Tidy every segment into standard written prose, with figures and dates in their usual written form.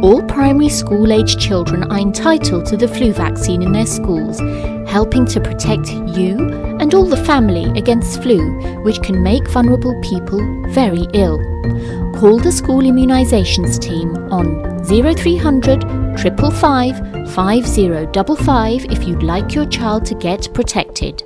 All primary school-aged children are entitled to the flu vaccine in their schools, helping to protect you and all the family against flu, which can make vulnerable people very ill. Call the school immunisations team on 0300 555 5055 if you'd like your child to get protected.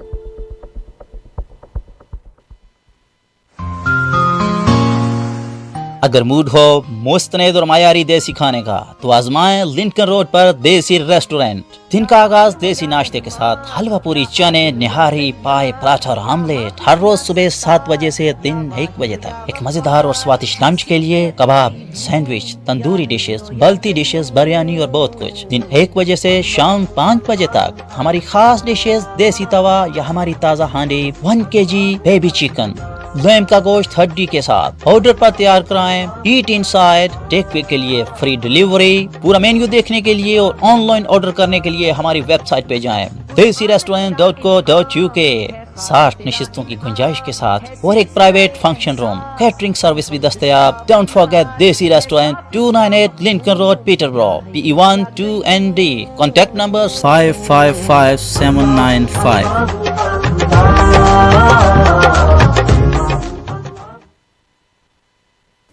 अगर mood हो मुस्तनद और मायारी देसी खाने का तो आजमाएं Lincoln road पर देसी restaurant. दिन का आगाज देसी नाश्ते के साथ हलवा पूरी, चने, निहारी, पाए, पराठा और आमलेट। हर रोज सुबह 7 बजे से दिन 1 बजे तक। एक मजेदार और स्वादिष्ट लंच के लिए कबाब, sandwich, tandoori dishes, balti dishes, biryani और बहुत कुछ। दिन 1 बजे से शाम 5 बजे तक हमारी खास डिशेस, देसी तवा या हमारी ताज़ा हांडी, 1 kg बेबी चिकन, लैम का गोश्त हड्डी के साथ। ऑर्डर पर तैयार कराएं। ईट इनसाइड, टेक अवे के लिए फ्री डिलीवरी। पूरा मेन्यू देखने के लिए और ऑनलाइन ऑर्डर करने के लिए हमारी वेबसाइट पे जाएं desirestaurant.co.uk। 60 नशिस्तों की गुंजाइश के साथ और एक private function room, catering service भी दस्तयाब। डोंट फॉरगेट देसी restaurant, 298 Lincoln road, पीटरब्रो, PE1 2ND। Contact number 555795।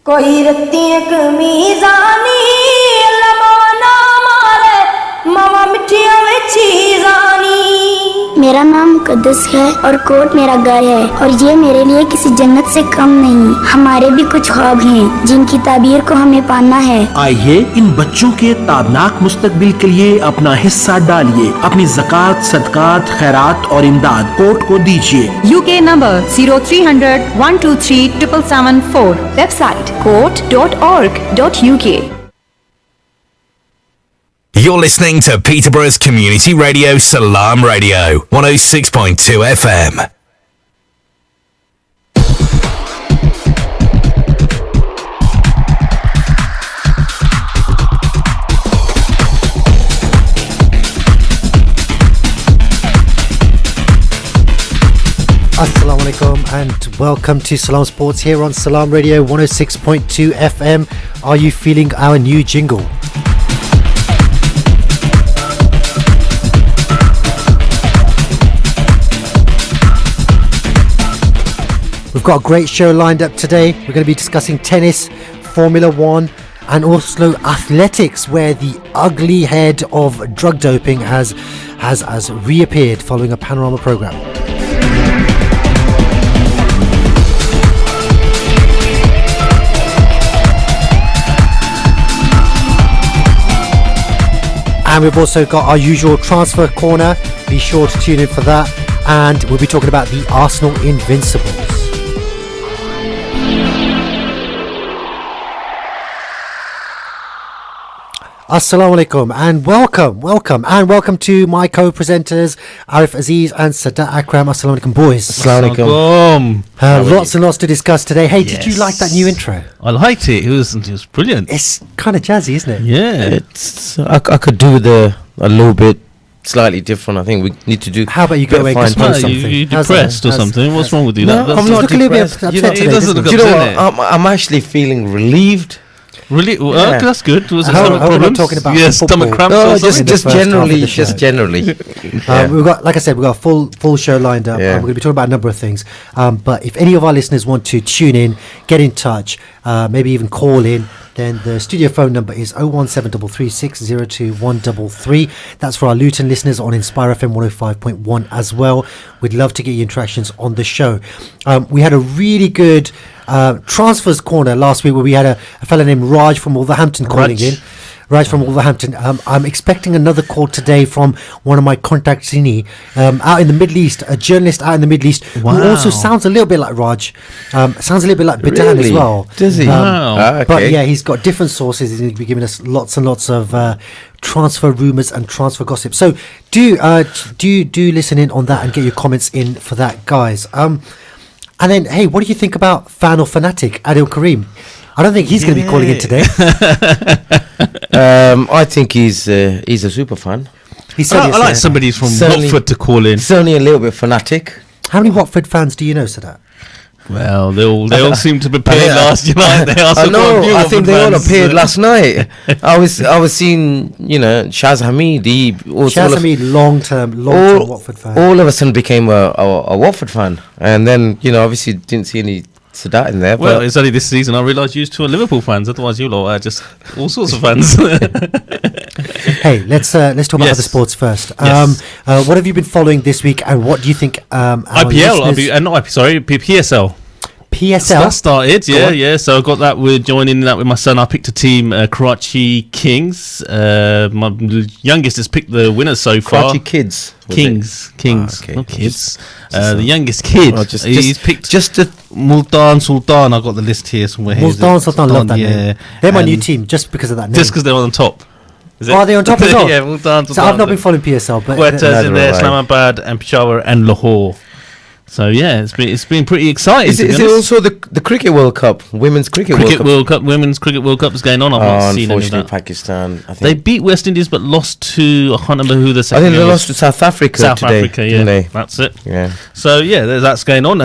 कोई रत्तियां कमीज़ानी लमाना मारे मामा मिठिया में चीज़ानी। मेरा नाम मुकद्दस है और कोट मेरा घर है और ये मेरे लिए किसी जन्नत से कम नहीं। हमारे भी कुछ ख्वाब हैं जिनकी ताबीर को हमें पाना है। आइए इन बच्चों के ताबनाक मुस्तकबिल के लिए अपना हिस्सा डालिए। अपनी ज़कात, सदकात, खैरात और इमदाद कोट को दीजिए। UK number 0300 123 774। Website court.org.uk। You're listening to Peterborough's community radio, Salaam Radio, 106.2 FM. Assalamu alaikum and welcome to Salaam Sports here on Salaam Radio 106.2 FM. Are you feeling our new jingle? We've got a great show lined up today. We're going to be discussing tennis, Formula One and also athletics, where the ugly head of drug doping has reappeared following a panorama programme. And we've also got our usual transfer corner. Be sure to tune in for that. And we'll be talking about the Arsenal Invincibles. Assalamu alaikum and welcome to my co-presenters Arif Aziz and Sadat Akram. Assalamu alaikum, boys. Assalamu alaikum. Lots and lots to discuss today. Hey, yes. Did you like that new intro? I liked it. It was brilliant. It's kind of jazzy, isn't it? Yeah. I could do with a little bit slightly different. I think we need to do. How about you go away and find something? You depressed or something? What's wrong with you? No, I'm not depressed. It doesn't look upset. I'm actually feeling relieved. Really? Well, yeah. that's good. Was how are we talking about stomach cramps? No, just generally. Yeah. We've got, like I said, we've got a full show lined up. Yeah. We're going to be talking about a number of things. But if any of our listeners want to tune in, get in touch, maybe even call in, then the studio phone number is 01733602133. That's for our Luton listeners on Inspire FM 105.1 as well. We'd love to get your interactions on the show. We had a really good transfers corner last week where we had a fella named Raj from Wolverhampton calling in. Raj from Wolverhampton. I'm expecting another call today from one of my contacts out in the Middle East, a journalist out in the Middle East who also sounds a little bit like Raj. Sounds a little bit like Bidan as well. Does he? Okay. But yeah, he's got different sources. He's going to be giving us lots and lots of transfer rumours and transfer gossip. So do listen in on that and get your comments in for that, guys. And then, hey, what do you think about fan or fanatic Adil Karim? I don't think he's going to be calling in today. I think he's a super fan. I like somebody from Watford to call in. He's only a little bit fanatic. How many Watford fans do you know, Sadat? Well, they all seem to prepare last night. I know. I think they all appeared last night. I was seeing, Shaz Hamid. Shaz Hamid, long-term Watford fan. All of a sudden became a Watford fan, and then obviously didn't see any Sadat in there. Well, it's only this season I realised you two are Liverpool fans. Otherwise, you lot are just all sorts of fans. Hey, let's talk about other sports first. Yes. What have you been following this week, and what do you think? PSL. PSL that started, yeah. So I got that. We're joining that with my son. I picked a team, Karachi Kings. My youngest has picked the winners so far. Karachi Kids. Kings, okay. not kids. The youngest kid. He's picked just a Multan Sultan. I got the list here somewhere. Multan Sultan, love that name. They're my new team just because of that name. Just because they're on top. Are they on top as well? Yeah, Multan Sultan. So I've not been following PSL, but Quetta's in there, Islamabad and Peshawar and Lahore. So yeah, it's been pretty exciting. Is it also the Cricket World Cup, Women's Cricket World Cup? Women's Cricket World Cup is going on. I've not seen any of that. Pakistan. I think they beat West Indies, but lost to, I can't remember who the second. I think they lost to South Africa today. South Africa, yeah, that's it. Yeah. So yeah, that's going on.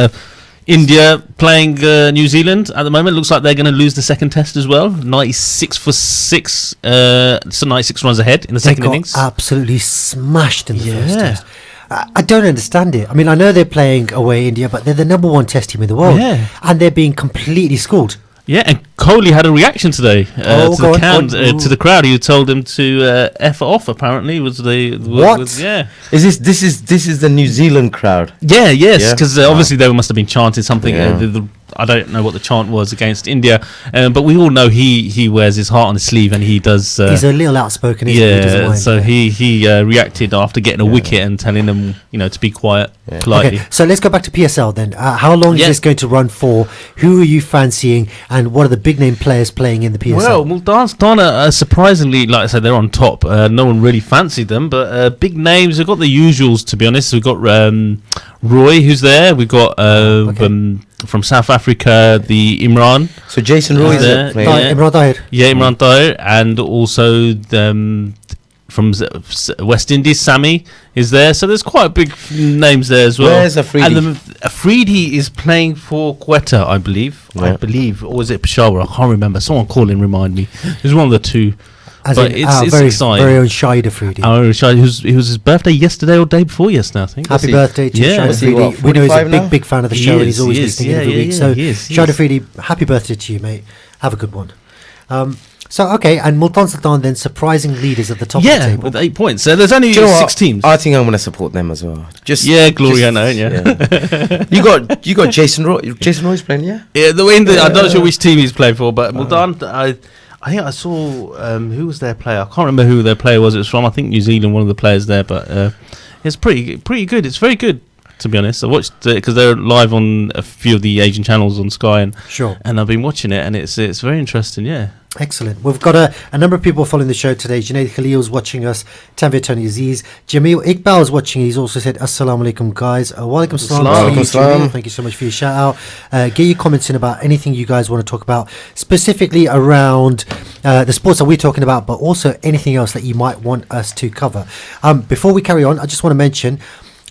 India playing New Zealand at the moment. Looks like they're going to lose the second test as well. 96 for 6. So 96 runs ahead in the second innings. Absolutely smashed in the first test. I don't understand it. I mean, I know they're playing away India, but they're the number one test team in the world, and they're being completely schooled. Yeah, and Kohli had a reaction today to the crowd. He told them to F off. Apparently, was the what? Is this is the New Zealand crowd? Yeah, yes, because obviously they must have been chanting something. I don't know what the chant was against India, but we all know he wears his heart on his sleeve, and he does. He's a little outspoken. He reacted after getting a wicket and telling them, to be quiet, politely. Okay, so let's go back to PSL then. How long is this going to run for? Who are you fancying, and what are the big name players playing in the PSL? Well, Multan surprisingly, like I said, they're on top. No one really fancied them, but big names. We've got the usuals, to be honest. We've got Roy, who's there. We've got from South Africa, the Imran. So Jason Roy is there. Imran Tahir. Yeah, Imran Tahir, and also from West Indies, Sami is there. So there's quite big names there as well. Where's Afridi? And Afridi is playing for Quetta, I believe. Yeah. Or was it Peshawar? I can't remember. Someone call and remind me. It's one of the two. But it's very, exciting. Very own Shahid Afridi. It was his birthday yesterday or day before yesterday, I think. Happy birthday to Shahid Afridi. We know he's a big fan of the show, and he's always listening every week. So Shahid Afridi, happy birthday to you, mate. Have a good one. And Multan Sultan then surprising leaders at the top of the table. With 8 points. So there's only 6 teams. I think I'm going to support them as well. Gloria, don't you? Yeah. You got Jason Roy. Jason Roy's playing, yeah? Yeah, I'm not sure which team he's playing for, but Multan, I think I saw who was their player. I can't remember who their player was. It was from, I think, New Zealand, one of the players there, but it's pretty good. It's very good, to be honest. I watched it because they're live on a few of the Asian channels on Sky, and I've been watching it, and it's very interesting. Yeah. Excellent. We've got a number of people following the show today. Junaid Khalil's watching us. Tanvir Tony Aziz. Jamil Iqbal is watching. He's also said, Assalamu alaikum, guys. Walaikum salam. Thank you so much for your shout out. Get your comments in about anything you guys want to talk about, specifically around the sports that we're talking about, but also anything else that you might want us to cover. Before we carry on, I just want to mention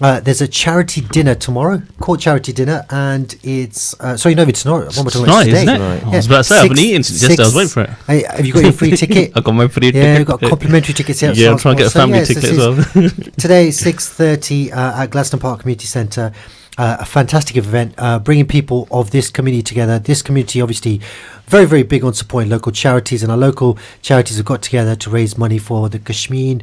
there's a charity dinner tomorrow, court charity dinner, and it's it's tomorrow. Tonight, isn't it? I was about to say, I haven't eaten since yesterday. I was waiting for it. Have you got your free ticket? I got my free ticket. Yeah, we've got complimentary tickets here. Yeah, I'm trying to get a family ticket as well. Today, 6:30 at Gladstone Park Community Centre. A fantastic event, bringing people of this community together. This community, obviously, very, very big on supporting local charities, and our local charities have got together to raise money for the Kashmir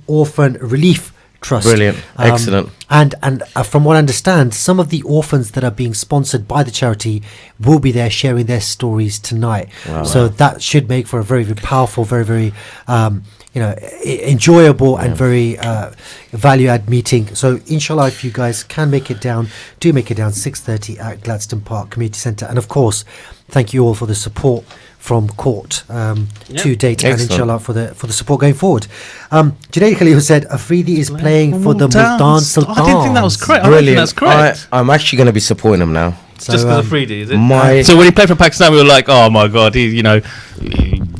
Orphan Relief Trust. Brilliant. Excellent. And from what I understand, some of the orphans that are being sponsored by the charity will be there sharing their stories tonight. Wow. So that should make for a very, very powerful, very, very enjoyable and very value-add meeting. So inshallah, if you guys can make it down, do make it down. 6:30 at Gladstone Park Community Centre. And of course, thank you all for the support from court to date. Excellent. And inshallah for the support going forward. Junaid Khalil said Afridi is playing for the Multan Sultan. I didn't think that was correct. Brilliant. I think that's correct. I'm actually going to be supporting him now. So, just because of Afridi, is it? So when he played for Pakistan, we were like, oh my God, he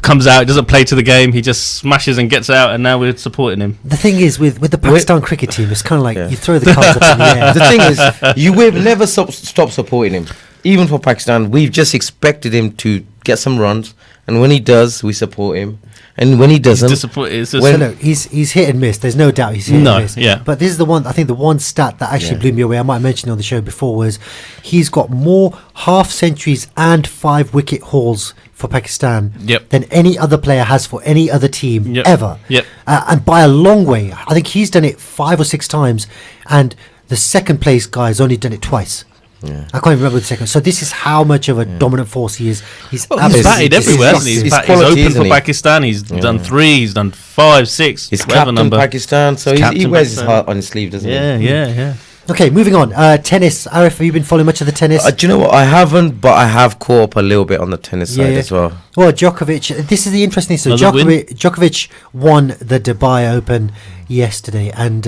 comes out, doesn't play to the game, he just smashes and gets out, and now we're supporting him. The thing is, with the Pakistan cricket team, it's kind of like you throw the cards up in the air. The thing is, you will never stop supporting him. even for Pakistan, we've just expected him to get some runs, and when he does, we support him. And when he doesn't, He's disappointed. It's just- So look, he's hit and miss. There's no doubt he's hit No, and miss. yeah. But this is the one. I think the one stat that actually blew me away. I might have mentioned it on the show before. Was he's got more half centuries and 5 wicket hauls for Pakistan Yep. than any other player has for any other team Yep. ever. Yep. And by a long way. I think he's done it 5 or 6 times, and the second place guy has only done it twice. Yeah. I can't even remember the second. So this is how much of a dominant force he is. He's He's absolutely batted everywhere, hasn't he? He's He's quality, opened isn't for he? Pakistan. He's done 3. He's done 5, 6. He's whatever captain number. Pakistan, so He's he captain wears his Pakistan. heart on his sleeve, doesn't Yeah, he? yeah. Okay, moving on. Tennis. Arif, have you been following much of the tennis? Do you know what? I haven't, but I have caught up a little bit on the tennis side as well. Well, Djokovic. This is the interesting thing. So Another win. Djokovic won the Dubai Open yesterday, and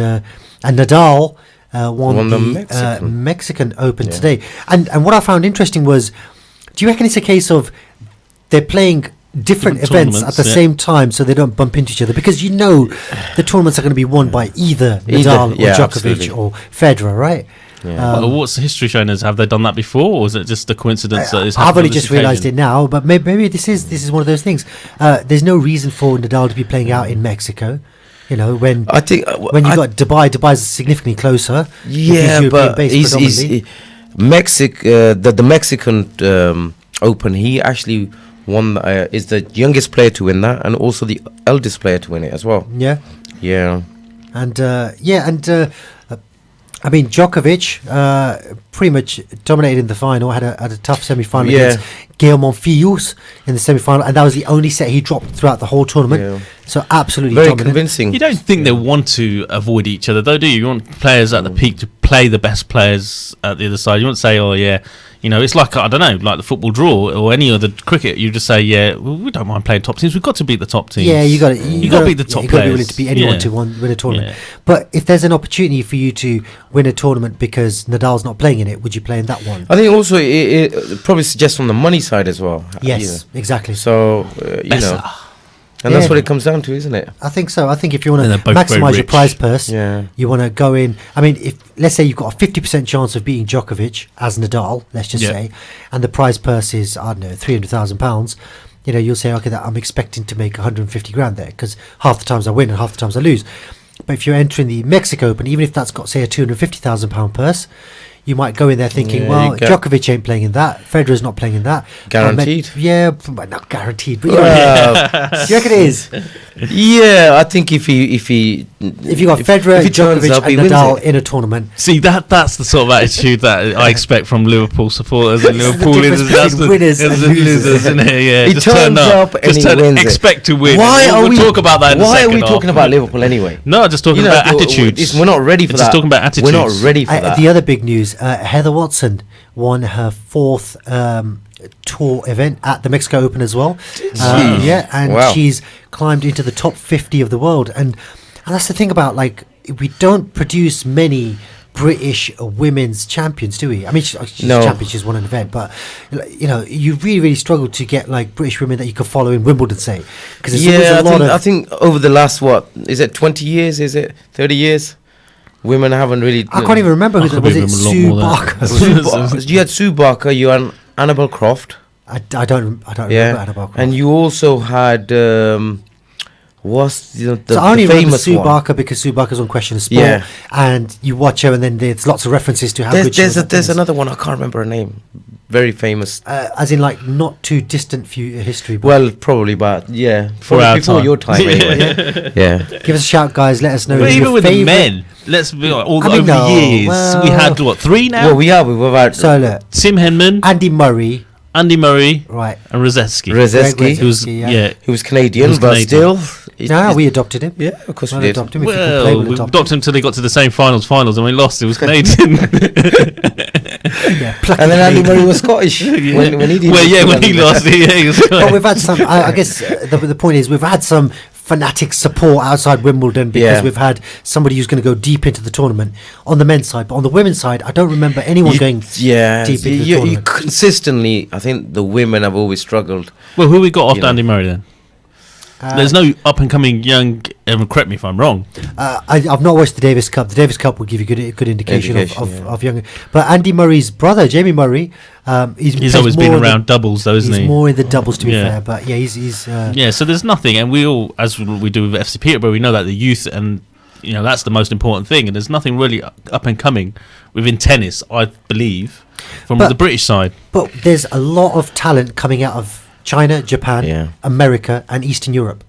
Nadal won the Mexican Open today. And what I found interesting was, do you reckon it's a case of they're playing different events at the same time so they don't bump into each other? Because the tournaments are going to be won by either Nadal or Djokovic absolutely. or Federer, right? Well, what's the history showing us? Have they done that before, or is it just a coincidence that it's I've happened only on this just realised occasion? it now, but maybe this is one of those things. There's no reason for Nadal to be playing out in Mexico. You know, when I think when you got Dubai's significantly closer. Yeah, but he's the Mexican Open. He actually won. Is the youngest player to win that, and also the eldest player to win it as well. Yeah, and I mean, Djokovic pretty much dominated in the final. Had a tough semi-final against Gael Monfils in the semi-final, and that was the only set he dropped throughout the whole tournament. So absolutely very dominant. convincing. You don't think they want to avoid each other, though, do you? You want players at the peak to play the best players at the other side. You won't say, oh, yeah, you know, it's like, I don't know, like the football draw or any other cricket. You just say, yeah, well, we don't mind playing top teams. We've got to beat the top teams. Yeah, you got to beat the top you got to be players. willing to beat anyone to win a tournament. Yeah. But if there's an opportunity for you to win a tournament because Nadal's not playing in it, would you play in that one? I think also it probably suggests on the money side as well. Yes, exactly. So and that's what it comes down to, isn't it? I think so. I think if you want to And they're both very maximise your rich. prize purse, Yeah. you want to go in. I mean, if let's say you've got a 50% chance of beating Djokovic as Nadal, let's just say, and the prize purse is, I don't know, £300,000. You know, you'll say, okay, I'm expecting to make 150 grand there because half the times I win and half the times I lose. But if you're entering the Mexico Open, even if that's got, say, a £250,000 purse, you might go in there thinking, well, Djokovic ain't playing in that, Federer's not playing in that. Guaranteed? But not guaranteed. But do you reckon it is? Yeah, I think if he you got Federer, Djokovic, and Nadal in a tournament, See, that's the sort of attitude that I expect from Liverpool supporters and Liverpool difference between winners and losers. isn't it? Yeah, He just turns turn up and he wins it. expect to win. Why we'll are we talk about that in a Why second are we half. talking about Liverpool anyway? No, just talking about attitudes. We're not ready for that. Just talking about attitudes. We're not ready for that. the other big news, Heather Watson won her 4th tour event at the Mexico Open as well. Yeah, and she's climbed into the top 50 of the world. And that's the thing about, like, we don't produce many British women's champions, do we? I mean, she's No. a champion, she's won an event, but you know, you really, really struggle to get like British women that you can follow in Wimbledon, say, because there's always a lot of. I think over the last 20 years? Is it 30 years? Women haven't really. I can't even remember who that was. It Sue Barker. You had Sue Barker. You had Annabelle Croft. I don't remember Annabelle Croft. And you also had. What's the so I only remember famous Sue one? Barker because Sue Barker's on Question of Sport, Yeah. and you watch her, and then there's lots of references to how good she was. There's another one. I can't remember her name. Very famous. As in, like, not too distant history. But Well, probably, but yeah, For our before time. your time. Anyway. Yeah. give us a shout, guys. Let us know. Well, your even with the favourite- men, let's be like, over no, the years, well- we had what, 3 now? Well, we've had So look, Tim Henman, Andy Murray, Andy Murray, right? and Rosetsky. Rosetsky, Who was yeah. who was Canadian, He was but Canadian. still. No, we adopted him. Yeah, of course Well, we did. adopted him. If he could play, Well, we'll we adopt adopted him until they got to the same finals, and we lost. It was Canadian. Yeah, plucky And then Andy Canadian. Murray was Scottish when he did. when he lost, he was But we've had some. I guess the point is we've had some fanatic support outside Wimbledon because we've had somebody who's going to go deep into the tournament on the men's side, but on the women's side, I don't remember anyone going deep into the you tournament. consistently. I think the women have always struggled. Well, who we got You after know. Andy Murray then? There's no up and coming young correct me if I'm wrong. I've not watched the Davis Cup. The Davis Cup will give you good indication of younger. But Andy Murray's brother, Jamie Murray, he's always been around doubles, though, isn't he? He's more in the doubles, to be fair. But yeah, he's so there's nothing, and we all, as we do with FC Peterborough, we know that the youth, and that's the most important thing. And there's nothing really up and coming within tennis, I believe, from the British side. But there's a lot of talent coming out of China, Japan, America, and Eastern Europe.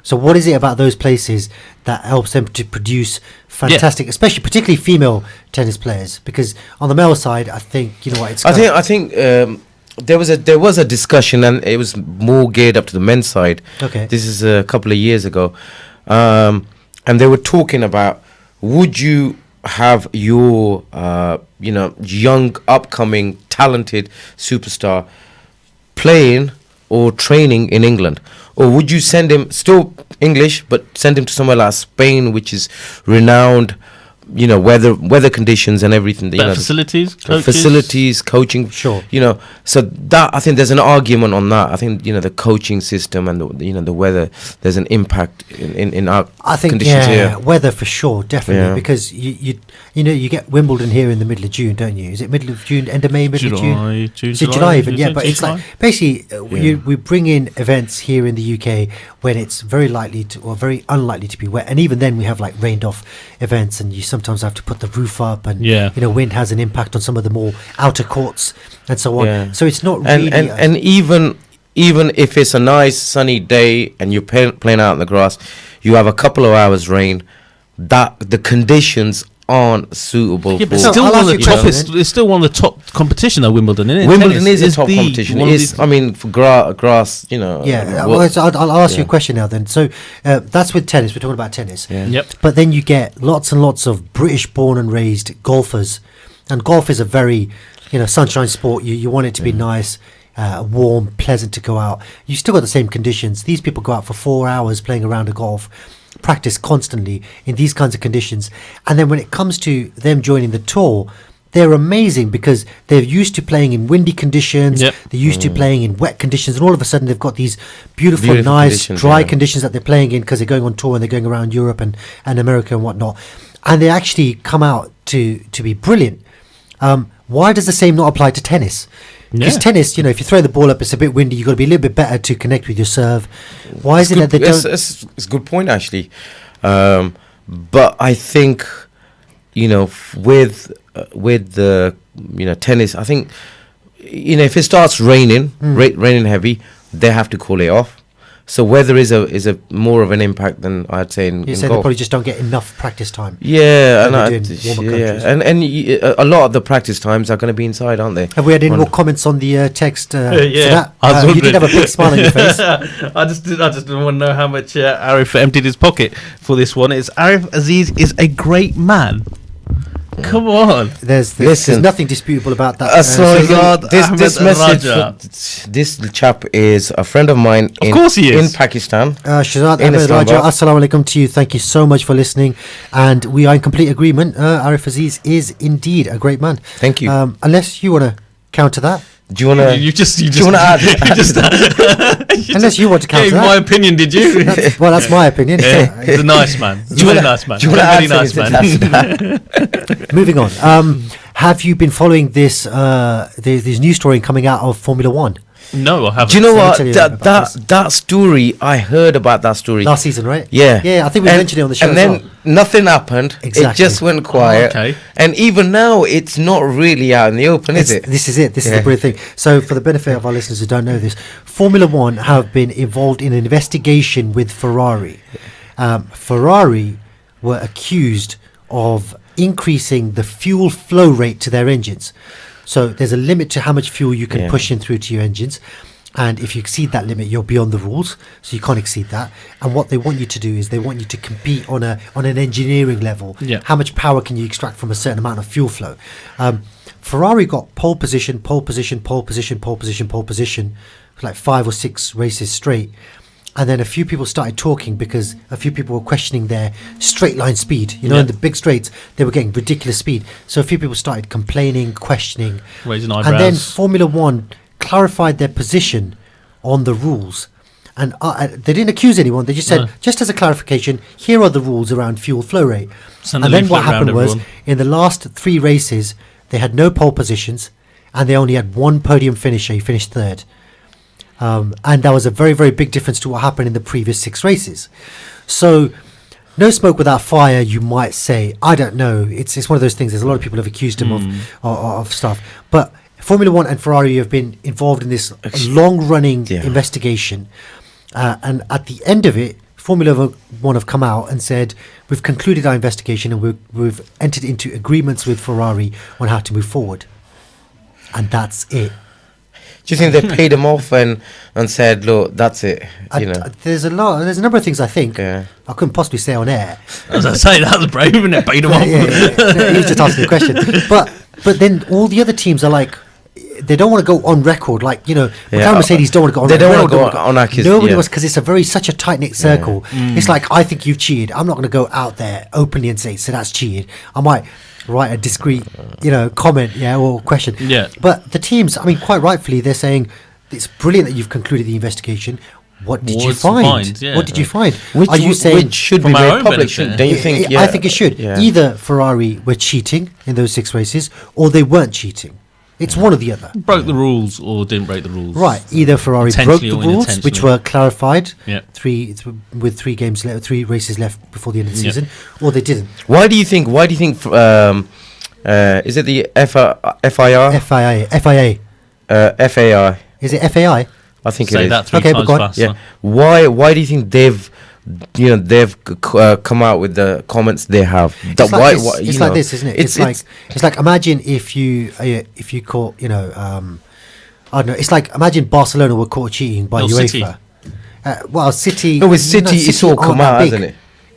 So what is it about those places that helps them to produce fantastic, especially particularly female tennis players? Because on the male side, I think I think there was a discussion, and it was more geared up to the men's side. Okay, this is a couple of years ago, and they were talking about, would you have your young upcoming talented superstar playing or training in England? Or would you send him, still English, but send him to somewhere like Spain, which is renowned, weather conditions and everything. Facilities, coaching. Sure. So that, I think there's an argument on that. I think the coaching system and the weather, there's an impact in our conditions here. Weather for sure, definitely, because you get Wimbledon here in the middle of June, don't you? Is it middle of June, end of May, middle of June? Is it July even? Yeah, but it's like basically we bring in events here in the UK when it's very likely to or very unlikely to be wet, and even then we have like rained off events, and you sometimes have to put the roof up, and wind has an impact on some of the more outer courts and so on. So it's not really and even if it's a nice sunny day and you're playing out in the grass, you have a couple of hours rain, that the conditions aren't suitable. Yeah, but still it's still one of the top competition though, Wimbledon, isn't it? Wimbledon is a top competition. For grass, I'll ask you a question now then. So that's with tennis. We're talking about tennis. Yep. But then you get lots and lots of British born and raised golfers, and golf is a very sunshine sport. You want it to be nice, warm, pleasant to go out. You still got the same conditions. These people go out for 4 hours playing a round of golf, practice constantly in these kinds of conditions, and then when it comes to them joining the tour, they're amazing because they're used to playing in windy conditions, they're used to playing in wet conditions, and all of a sudden they've got these beautiful nice dry conditions that they're playing in because they're going on tour and they're going around Europe and America and whatnot, and they actually come out to be brilliant. Why does the same not apply to tennis? Because tennis, if you throw the ball up, it's a bit windy. You've got to be a little bit better to connect with your serve. Why is it that they don't? It's a good point, actually. But I think, with the tennis, I think if it starts raining, raining heavy, they have to call it off. So weather is a more of an impact than I'd say in golf. They probably just don't get enough practice time. Yeah, and a lot of the practice times are going to be inside, aren't they? Have we had any more comments on the text? For that? You did have a big smile on your face. I just didn't want to know how much Arif emptied his pocket for this one. Arif Aziz is a great man. Come on. There's nothing disputable about that. This message, this chap is a friend of mine in Pakistan. Shahzad Ahmed Raja, assalamu alaikum to you. Thank you so much for listening. And we are in complete agreement. Arif Aziz is indeed a great man. Thank you. Unless you want to counter that. Do you want to? You want to add? Unless you want to counter that. My opinion, did you? That's my opinion. He's a nice man. Do you want to add nice man? Moving on. Have you been following this news story coming out of Formula One? No, I haven't. Do you know what? That story, I heard about that story last season, right? Yeah. I think we mentioned it on the show. And then nothing happened. Exactly. It just went quiet. Okay. And even now, it's not really out in the open, is it? This is it. This is the brilliant thing. So, for the benefit of our listeners who don't know this, Formula One have been involved in an investigation with Ferrari. Ferrari were accused of increasing the fuel flow rate to their engines. So there's a limit to how much fuel you can push in through to your engines, and if you exceed that limit, you're beyond the rules, so you can't exceed that. And what they want you to do is they want you to compete on an engineering level. How much power can you extract from a certain amount of fuel flow? Ferrari got pole position for like 5 or 6 races straight. And then a few people started talking because a few people were questioning their straight line speed. In the big straights, they were getting ridiculous speed. So a few people started complaining, questioning. Raising eyebrows. And then Formula One clarified their position on the rules. And they didn't accuse anyone. They just said, just as a clarification, here are the rules around fuel flow rate. Send And a then what leaflet round happened was, everyone. in the last 3 races, they had no pole positions, and they only had one podium finisher. He finished third. And that was a very, very big difference to what happened in the previous 6 races. So, no smoke without fire, you might say. I don't know. It's one of those things. There's a lot of people have accused him of stuff. But Formula One and Ferrari have been involved in this long-running investigation. And at the end of it, Formula One have come out and said, we've concluded our investigation and we've entered into agreements with Ferrari on how to move forward. And that's it. Do you think they paid him off and said, look, that's it? There's a number of things I think I couldn't possibly say on air. As I say, that was brave, isn't it? Paid him off. He was just asking the question. But then all the other teams are like, they don't want to go on record, like, McLaren Mercedes don't want to go on record. They don't want to go on record. Nobody wants, because it's such a tight-knit circle. It's like, I think you've cheated. I'm not going to go out there openly and say, so that's cheated. I might write a discreet, comment, or question. Yeah. But the teams, I mean, quite rightfully, they're saying, it's brilliant that you've concluded the investigation. What did you find? What did you find? Are you saying, which should be very public? Don't you think? I think it should. Yeah. Either Ferrari were cheating in those 6 races, or they weren't cheating. It's one or the other. Broke the rules or didn't break the rules. Right. Either Ferrari broke the rules, which were clarified, Yeah. 3 races left before the end of the season, or they didn't. Why do you think? Is it the FIR? FIA. FAI. Is it FAI? I think Say it is. that 3 times faster. Yeah. Why do you think they've come out with the comments they have? It's like this, isn't it? It's like imagine if you caught, I don't know. It's like imagine Barcelona were caught cheating by UEFA. City. No, with City, it's all come out, hasn't it?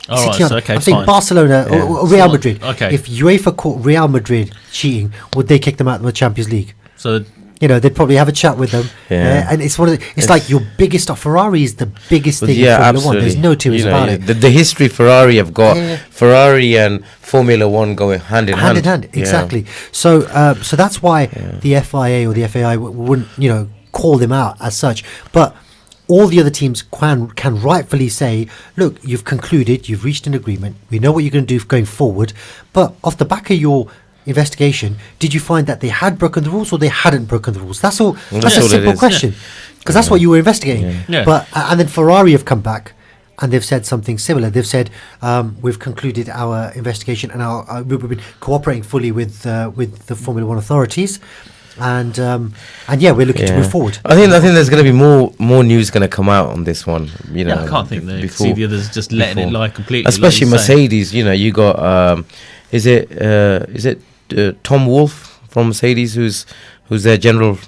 All right, so okay, I'm saying fine. Barcelona or Real Madrid. Okay. If UEFA caught Real Madrid cheating, would they kick them out of the Champions League? So they'd probably have a chat with them. Yeah. And it's like your biggest. Ferrari is the biggest thing in Formula absolutely. One. There's no two ways about it. The history Ferrari have got, Ferrari and Formula One going hand in hand. Exactly. So that's why the FIA or the FAI wouldn't, call them out as such. But all the other teams can rightfully say, look, you've concluded, you've reached an agreement, we know what you're going to do going forward, but off the back of your investigation, did you find that they had broken the rules or they hadn't broken the rules? That's all. That's a simple question, because that's what you were investigating. Yeah. But and then Ferrari have come back and they've said something similar. They've said we've concluded our investigation and we've been cooperating fully with the Formula One authorities. And we're looking to move forward. I think there's going to be more news going to come out on this one. I can't think they see the others just letting it lie completely. Especially like Mercedes. You got is it Tom Wolfe from Mercedes who's their general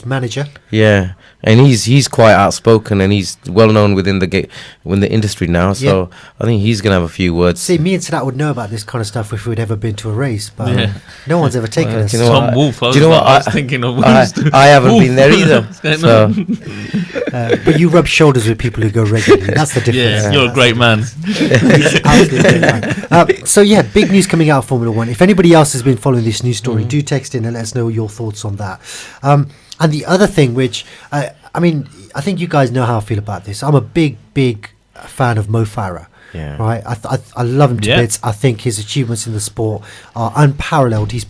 manager. Yeah, and he's quite outspoken and he's well known within the industry now. So I think he's gonna have a few words. See, me and Sadat would know about this kind of stuff if we'd ever been to a race, but no one's ever taken us. Tom Wolfe. Do you know what? I was thinking of? I haven't been there either. So. But you rub shoulders with people who go regularly. That's the difference. Yeah, you're a great man. Absolutely great man. Big news coming out of Formula One. If anybody else has been following this news story, do text in and let us know your thoughts on that. And the other thing, which I think you guys know how I feel about this. I'm a big fan of Mo Farah. Yeah. Right. I love him to bits. I think his achievements in the sport are unparalleled. He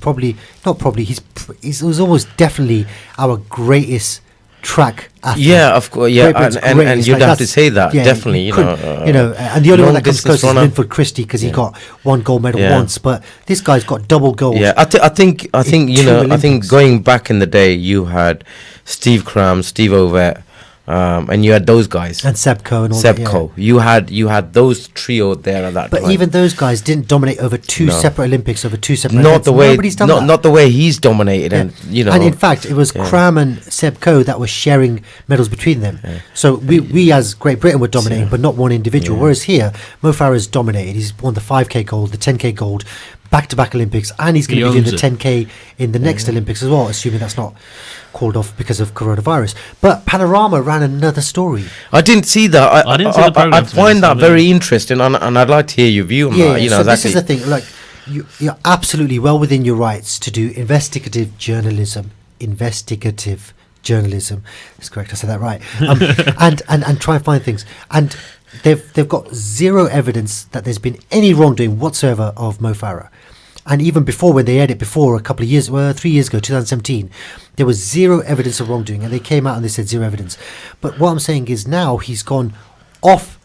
was almost definitely our greatest track athlete. Yeah, of course. Yeah, and you'd have to say that definitely. And the only one that comes close is Linford Christie because he got 1 gold medal once, but this guy's got double gold. Yeah, I think I think going back in the day, you had Steve Cram, Steve Ovett. And you had those guys and Seb Coe and all that. You had those trio there at that time. But even those guys didn't dominate over two separate Olympics, over 2 separate events. Nobody's done that. Not the way he's dominated, and And in fact, it was Cram and Seb Coe that were sharing medals between them. Yeah. So we as Great Britain were dominating, but not one individual. Yeah. Whereas here, Mo Farah's dominated. He's won the 5k gold, the 10k gold, back-to-back Olympics, and he's going to be doing the 10k in the next Olympics as well, assuming that's not called off because of coronavirus. But Panorama ran another story. I didn't see that. I didn't see the program. I find that very interesting, and I'd like to hear your view on that. So this is the thing. Like, you're absolutely well within your rights to do investigative journalism. Investigative journalism. It's correct, I said that right. And try and find things. And they've got zero evidence that there's been any wrongdoing whatsoever of Mo Farah. And even before, when they aired it before, a couple of years, 3 years ago, 2017, there was zero evidence of wrongdoing, and they came out and they said zero evidence. But what I'm saying is now he's gone off.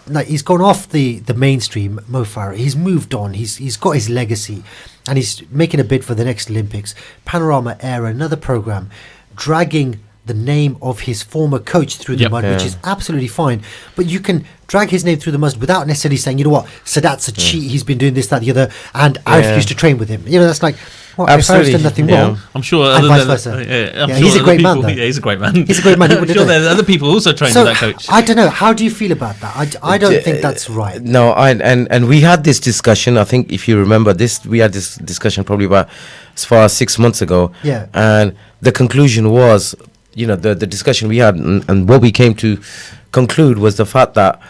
Like, he's gone off the mainstream, Mo Farah. He's moved on. He's got his legacy, and he's making a bid for the next Olympics. Panorama Air, another program, dragging the name of his former coach through the mud, which is absolutely fine. But you can drag his name through the mud without necessarily saying, you know what, Sadat's a cheat. He's been doing this, that, the other, and I refuse to train with him. You know, that's like, well, absolutely. If Farah's done nothing wrong, I'm sure. And vice versa. He's a great man, though. Yeah, he's a great man. He's a great man. I'm sure there's other people also trained with that coach. I don't know. How do you feel about that? I don't think that's right. No, and we had this discussion. I think if you remember this, we had this discussion probably about as far as 6 months ago. Yeah. And the conclusion was, you know, the discussion we had and what we came to conclude was the fact that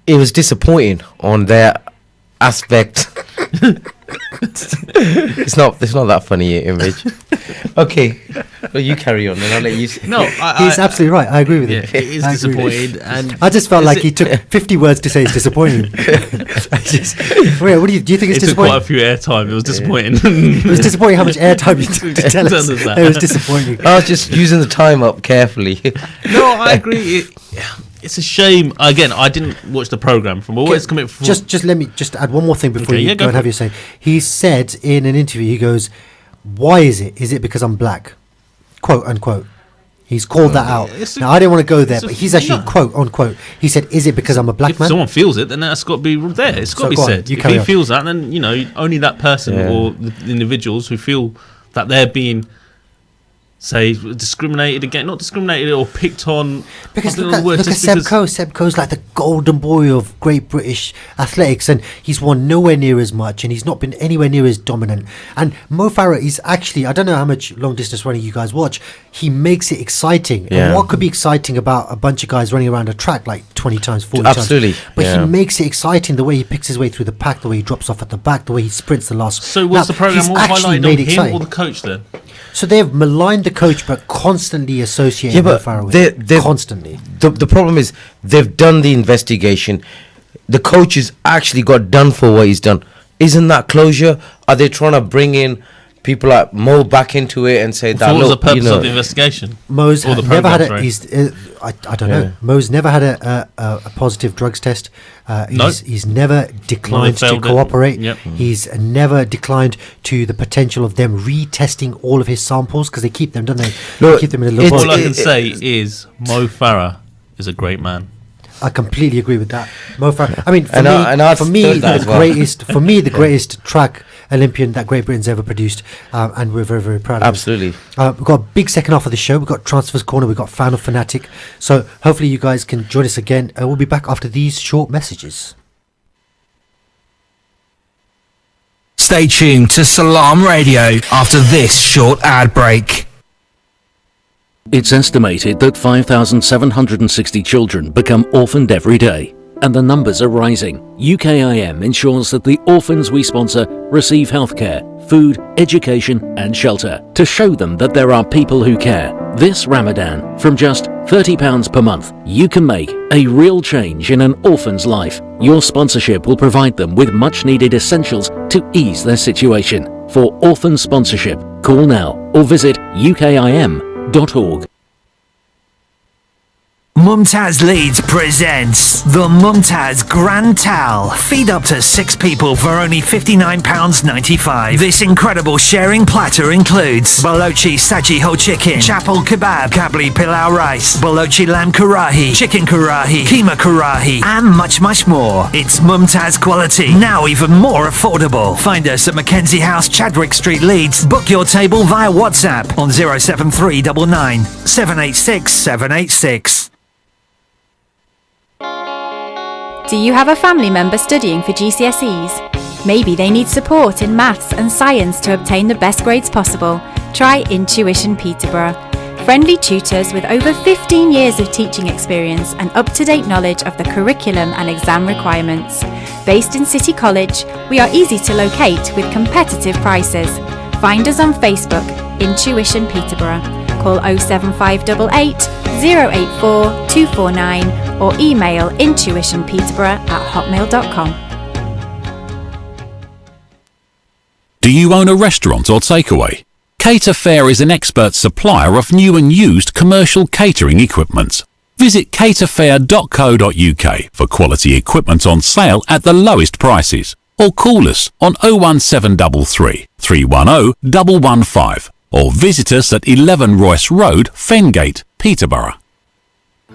it was disappointing on their aspect. it's not that funny, Image. Okay, well, you carry on, and I'll let you. No, he's absolutely right. I agree with him. It is disappointing, and I just felt like he took 50 words to say it's disappointing. Wait, what do you think it's disappointing? It took quite a few airtime. It was disappointing. It was disappointing how much airtime you took to tell us. It was disappointing. I was just using the time up carefully. No, I agree. It's a shame. Again, I didn't watch the program from all it's coming from. Just let me just add one more thing before you go and have your say. He said in an interview, he goes, "Why is it? Is it because I'm black?" Quote unquote. He's called that out. Now I didn't want to go there, but he's actually quote unquote. He said, "Is it because I'm a black man?" If someone feels it, then that's got to be there. It's got to be said. If he feels that, then only that person or the individuals who feel that they're being, say, discriminated against, not discriminated or picked on. Because look at Seb Coe. Seb Coe's like the golden boy of great British athletics, and he's won nowhere near as much, and he's not been anywhere near as dominant. And Mo Farah is actually, I don't know how much long distance running you guys watch, he makes it exciting. Yeah. And what could be exciting about a bunch of guys running around a track like 20 times, 40 Absolutely. times? But he makes it exciting, the way he picks his way through the pack, the way he drops off at the back, the way he sprints the last. So was the program all highlighted on him or the coach then? So they've maligned the coach, but constantly associated Mo Farah with it. Constantly. The problem is they've done the investigation. The coach has actually got done for what he's done. Isn't that closure? Are they trying to bring in people like Mo back into it and say that? What was the purpose of the investigation? Mo's never had I don't know. Mo's never had a positive drugs test. He's never declined to cooperate. He's never declined to the potential of them retesting all of his samples, because they keep them, don't they? They keep them in a little box. All I can say is Mo Farah is a great man. I completely agree with that. Mo Farah. I mean, for me, the greatest track Olympian that Great Britain's ever produced, and we're very, very proud of him. Absolutely. We've got a big second half of the show. We've got Transfers Corner. We've got Fan of Fanatic. So hopefully you guys can join us again. We'll be back after these short messages. Stay tuned to Salaam Radio after this short ad break. It's estimated that 5,760 children become orphaned every day, and the numbers are rising. UKIM ensures that the orphans we sponsor receive healthcare, food, education and shelter to show them that there are people who care. This Ramadan, from just £30 per month, you can make a real change in an orphan's life. Your sponsorship will provide them with much needed essentials to ease their situation. For orphan sponsorship, call now or visit ukim.org. Mumtaz Leeds presents the Mumtaz Grand Tal. Feed up to 6 people for only £59.95. This incredible sharing platter includes Balochi Saji whole chicken, chapel kebab, kabli pilau rice, Balochi lamb karahi, chicken karahi, keema karahi, and much, much more. It's Mumtaz quality, now even more affordable. Find us at Mackenzie House, Chadwick Street, Leeds. Book your table via WhatsApp on 07399 786 786. Do you have a family member studying for GCSEs? Maybe they need support in maths and science to obtain the best grades possible. Try Intuition Peterborough. Friendly tutors with over 15 years of teaching experience and up-to-date knowledge of the curriculum and exam requirements. Based in City College, we are easy to locate with competitive prices. Find us on Facebook, Intuition Peterborough. call 07588 084 249 or email intuitionpeterborough@hotmail.com. Do you own a restaurant or takeaway? Cater Fair is an expert supplier of new and used commercial catering equipment. Visit caterfair.co.uk for quality equipment on sale at the lowest prices, or call us on 01733 310 115 or visit us at 11 Royce Road, Fengate, Peterborough.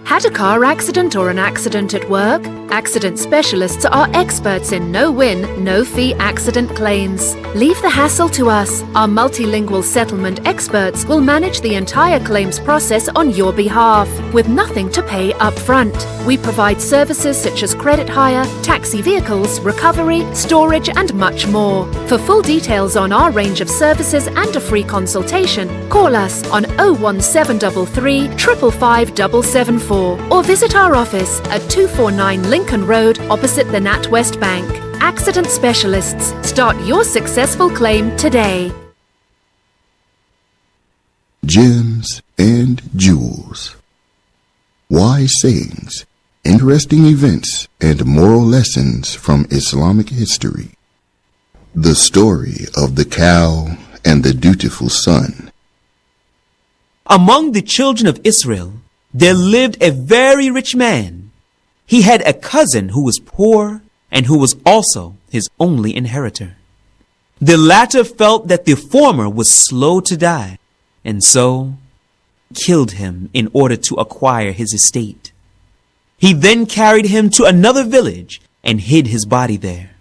Had a car accident or an accident at work? Accident specialists are experts in no-win, no-fee accident claims. Leave the hassle to us. Our multilingual settlement experts will manage the entire claims process on your behalf, with nothing to pay up front. We provide services such as credit hire, taxi vehicles, recovery, storage and much more. For full details on our range of services and a free consultation, call us on 01733 555 774 or visit our office at 249 Lincoln Road opposite the NatWest Bank. Accident specialists. Start your successful claim today. Gems and jewels. Wise sayings, interesting events, and moral lessons from Islamic history. The story of the cow and the dutiful son. Among the children of Israel, there lived a very rich man. He had a cousin who was poor and who was also his only inheritor. The latter felt that the former was slow to die, and so killed him in order to acquire his estate. He then carried him to another village and hid his body there.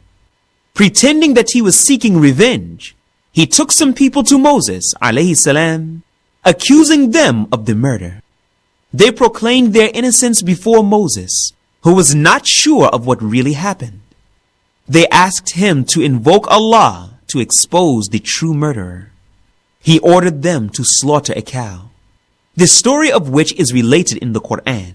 Pretending that he was seeking revenge, he took some people to Moses, alayhi salam, accusing them of the murder. They proclaimed their innocence before Moses, who was not sure of what really happened. They asked him to invoke Allah to expose the true murderer. He ordered them to slaughter a cow, the story of which is related in the Quran.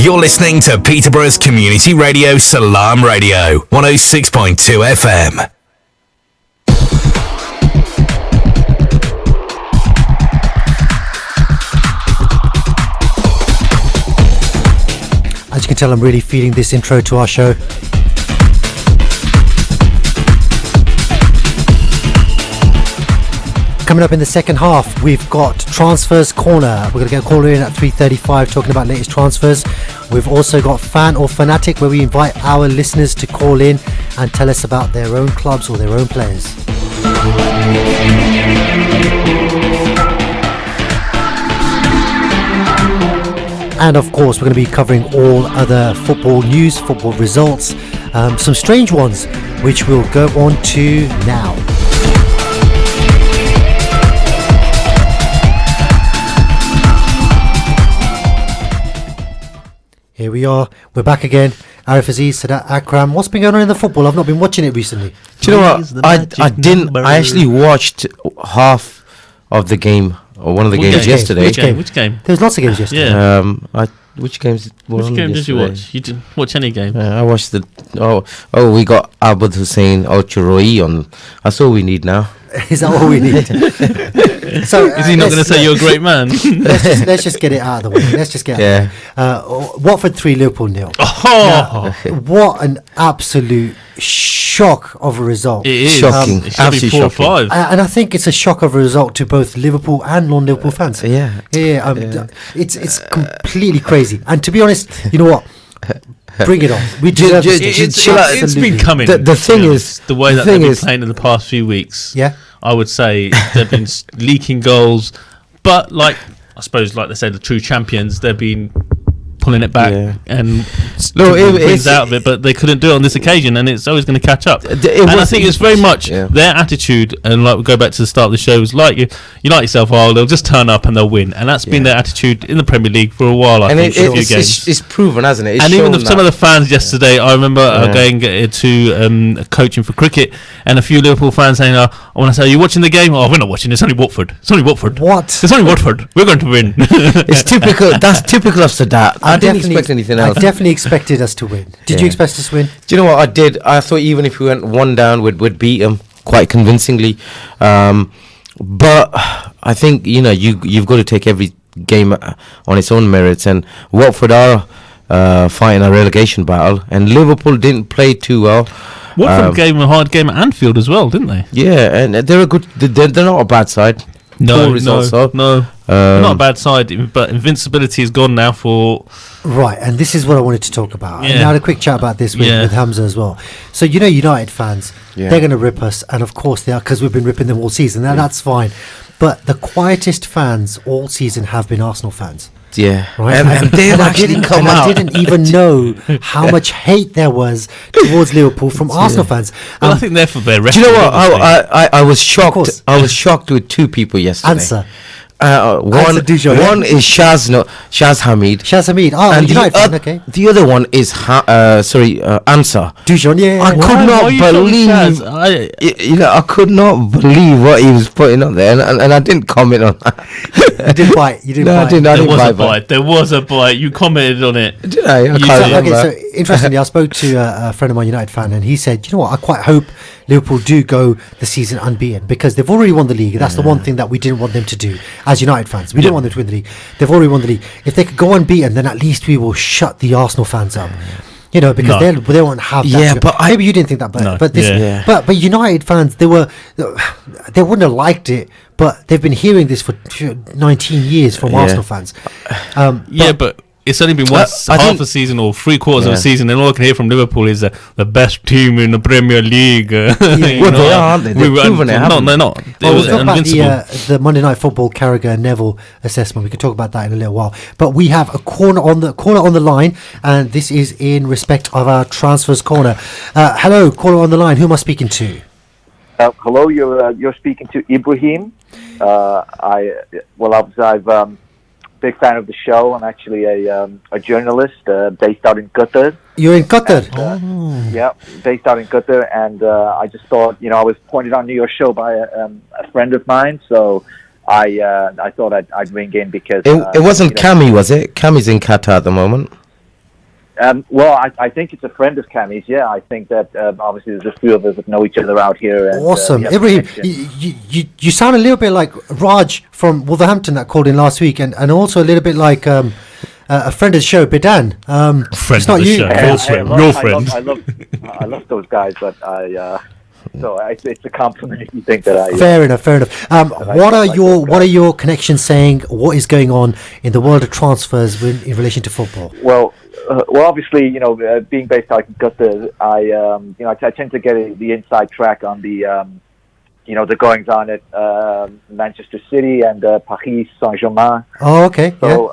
You're listening to Peterborough's community radio, Salaam Radio, 106.2 FM. As you can tell, I'm really feeling this intro to our show. Coming up in the second half, we've got Transfers Corner. We're going to get a caller in at 3:35 talking about latest transfers. We've also got Fan or Fanatic, where we invite our listeners to call in and tell us about their own clubs or their own players. And of course, we're going to be covering all other football news, football results, some strange ones, which we'll go on to now. Here we are. We're back again. Arif Aziz, Sadat Akram. What's been going on in the football? I've not been watching it recently. Do you know what? I didn't. I actually watched half of the game, or one of the games yesterday. Which game? There was lots of games yesterday. Yeah. Which games? Which game did you watch? You didn't watch any game. I watched the. We got Abud Hussein Al Churoi on. That's all we need now. Is that all we need? So is he not going to say you're a great man? let's just get it out of the way. Let's just get it out of the way. Watford 3, Liverpool 0. Now, what an absolute shock of a result. It is shocking. It should be 4-5. And I think it's a shock of a result to both Liverpool and non-Liverpool fans. It's completely crazy. And to be honest, you know what? Bring it on. We deserve it's been coming. The thing is, the way that they've been playing in the past few weeks. Yeah, I would say they've been leaking goals, but like I suppose, like they say, the true champions, they've been pulling it back and brings out of it, but they couldn't do it on this occasion, and it's always going to catch up. And I think it's very much their attitude, and like we go back to the start of the show, is like you like yourself, they'll just turn up and they'll win, and that's been their attitude in the Premier League for a while. I think it's proven, hasn't it? And even some of the fans yesterday, I remember going to coaching for cricket, and a few Liverpool fans saying, when I say, "Are you watching the game?" "Oh, we're not watching. It's only Watford. It's only Watford. What? It's only Watford. We're going to win." It's typical. That's typical of Sadat. I didn't expect anything else. I definitely expected us to win. Did you expect us to win? Do you know what I did? I thought even if we went one down, we'd beat them. quite convincingly. But I think you've got to take every game on its own merits, and Watford are fighting a relegation battle, and Liverpool didn't play too well. Watford gave them a hard game at Anfield as well, didn't they? Yeah, and they're a good. They're not a bad side. No, not a bad side, but invincibility is gone now for. Right, and this is what I wanted to talk about. Yeah. And I had a quick chat about this with Hamza as well. So United fans, they're going to rip us, and of course they are, because we've been ripping them all season. Now that's fine, but the quietest fans all season have been Arsenal fans. Yeah, right. And they've actually come out. I didn't even know how much hate there was towards Liverpool from Arsenal fans. Well, I think they're for their Do you know what? I was shocked. I was shocked with two people yesterday. Answer. One is Shaz Hamid. Shaz Hamid. Oh, and United fan, okay. The other one is Ansar. Dujon, yeah. I could not believe. I could not believe what he was putting up there, and I didn't comment on that. You didn't bite. You didn't bite. I didn't bite. There was a bite. You commented on it. Did I? I can't remember. Okay, so interestingly, I spoke to a friend of mine, United fan, and he said, "You know what? I quite hope Liverpool do go the season unbeaten, because they've already won the league. That's the one thing that we didn't want them to do as United fans. We didn't want them to win the league. They've already won the league. If they could go unbeaten, then at least we will shut the Arsenal fans up." Because they won't have that. Yeah, but maybe you didn't think that, but United fans, they wouldn't have liked it, but they've been hearing this for 19 years from Arsenal fans. But it's only been half a season or 3/4 of a season, and all I can hear from Liverpool is the best team in the Premier League. Well, they are, aren't they? They've proven it. No, they're not. We'll talk about the Monday Night Football Carragher and Neville assessment. We can talk about that in a little while. But we have a corner on the line, and this is in respect of our transfers corner. Hello, caller on the line. Who am I speaking to? Hello, you're speaking to Ibrahim. I've big fan of the show. I'm actually a journalist based out in Qatar. You're in Qatar? Yeah, based out in Qatar, and I just thought, I was pointed on to your show by a friend of mine, so I thought I'd ring in because... It wasn't Cami, was it? Cami's in Qatar at the moment. I think it's a friend of Cammy's. Yeah, I think that obviously there's a few of us that know each other out here. And, awesome, Ibrahim. You sound a little bit like Raj from Wolverhampton that called in last week, and also a little bit like a friend of the show, Bidan. Friend of the show, your friend. I love those guys, but so it's a compliment if you think that I. Fair enough. What are your connections saying? What is going on in the world of transfers in relation to football? Well, obviously, being based out in Qatar, I tend to get the inside track on the, the goings on at Manchester City and Paris Saint-Germain. Oh, okay. So,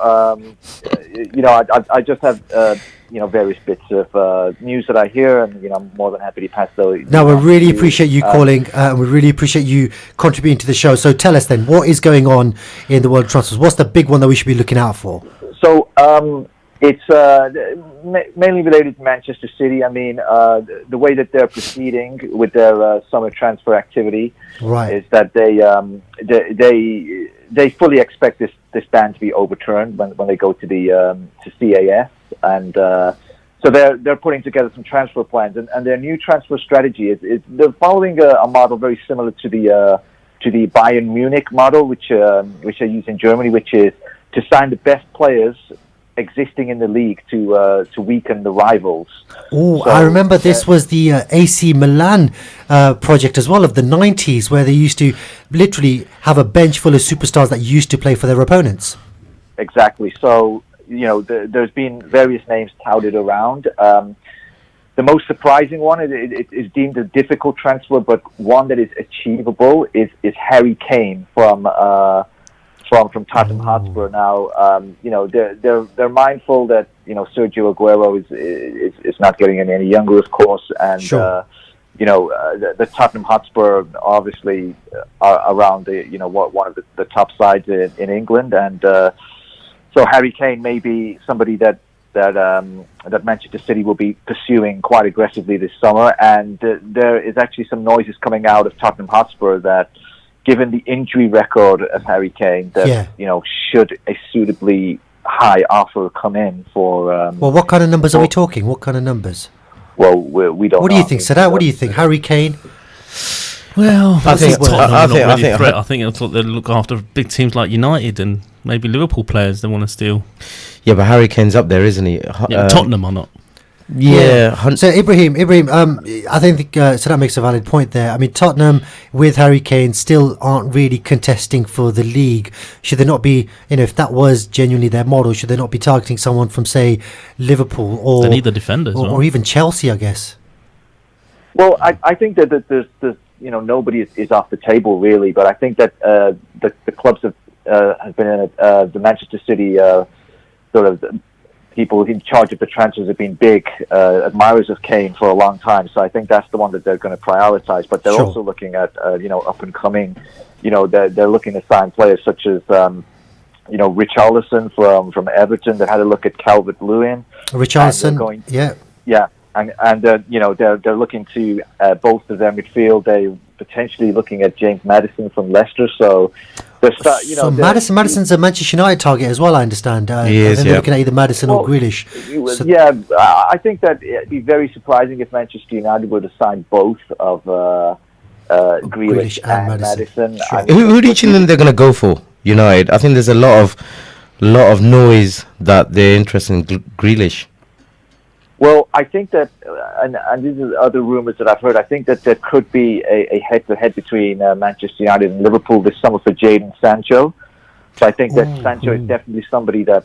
I just have, various bits of news that I hear, and I'm more than happy to pass those. No, we really appreciate you calling, and we really appreciate you contributing to the show. So, tell us then, what is going on in the world of transfers? What's the big one that we should be looking out for? So, it's mainly related to Manchester City. I mean, the way that they're proceeding with their summer transfer activity is that they fully expect this ban to be overturned when they go to the to CAS, and so they're putting together some transfer plans, and their new transfer strategy is they're following a model very similar to the Bayern Munich model, which they use in Germany, which is to sign the best players existing in the league to weaken the rivals. Oh, I remember this was the AC Milan project as well of the 90s, where they used to literally have a bench full of superstars that used to play for their opponents. Exactly. So, there's been various names touted around. The most surprising one is deemed a difficult transfer, but one that is achievable is Harry Kane from Tottenham Hotspur. Now, they're mindful that Sergio Aguero is not getting any younger, of course, and sure. The Tottenham Hotspur obviously are around one of the top sides in England, and so Harry Kane may be somebody that Manchester City will be pursuing quite aggressively this summer, and there is actually some noises coming out of Tottenham Hotspur that, given the injury record of Harry Kane, that should a suitably high offer come in for. Well, what kind of numbers are we talking? What kind of numbers? Well, we don't. What do you think, Sadat? What do you think, Harry Kane? Well, I think I think I thought they'd look after big teams like United and maybe Liverpool players they want to steal. Yeah, but Harry Kane's up there, isn't he? Yeah, Tottenham are not. Yeah. So Ibrahim, I think so that makes a valid point there. I mean, Tottenham with Harry Kane still aren't really contesting for the league. Should they not be, if that was genuinely their model, should they not be targeting someone from, say, Liverpool or they need the defenders, or even Chelsea, I guess? Well, I think that there's nobody is off the table really, but I think that the clubs have been in the Manchester City sort of people in charge of the transfers have been big admirers of Kane for a long time, so I think that's the one that they're going to prioritise. But they're also looking at up and coming. They're looking to sign players such as Richarlison from Everton. They had a look at Calvert-Lewin. Richarlison, yeah, and they're looking to bolster their midfield. They potentially looking at James Maddison from Leicester. So Madison's a Manchester United target as well, I understand. He is, they're looking at either Madison or Grealish. I think that it'd be very surprising if Manchester United were to sign both of Grealish and Madison. Sure. Who do you think they're going to go for? United. I think there's a lot of noise that they're interested in Grealish. Well, I think that, and these are other rumours that I've heard, I think that there could be a head-to-head between Manchester United and Liverpool this summer for Jadon Sancho. So I think that Sancho is definitely somebody that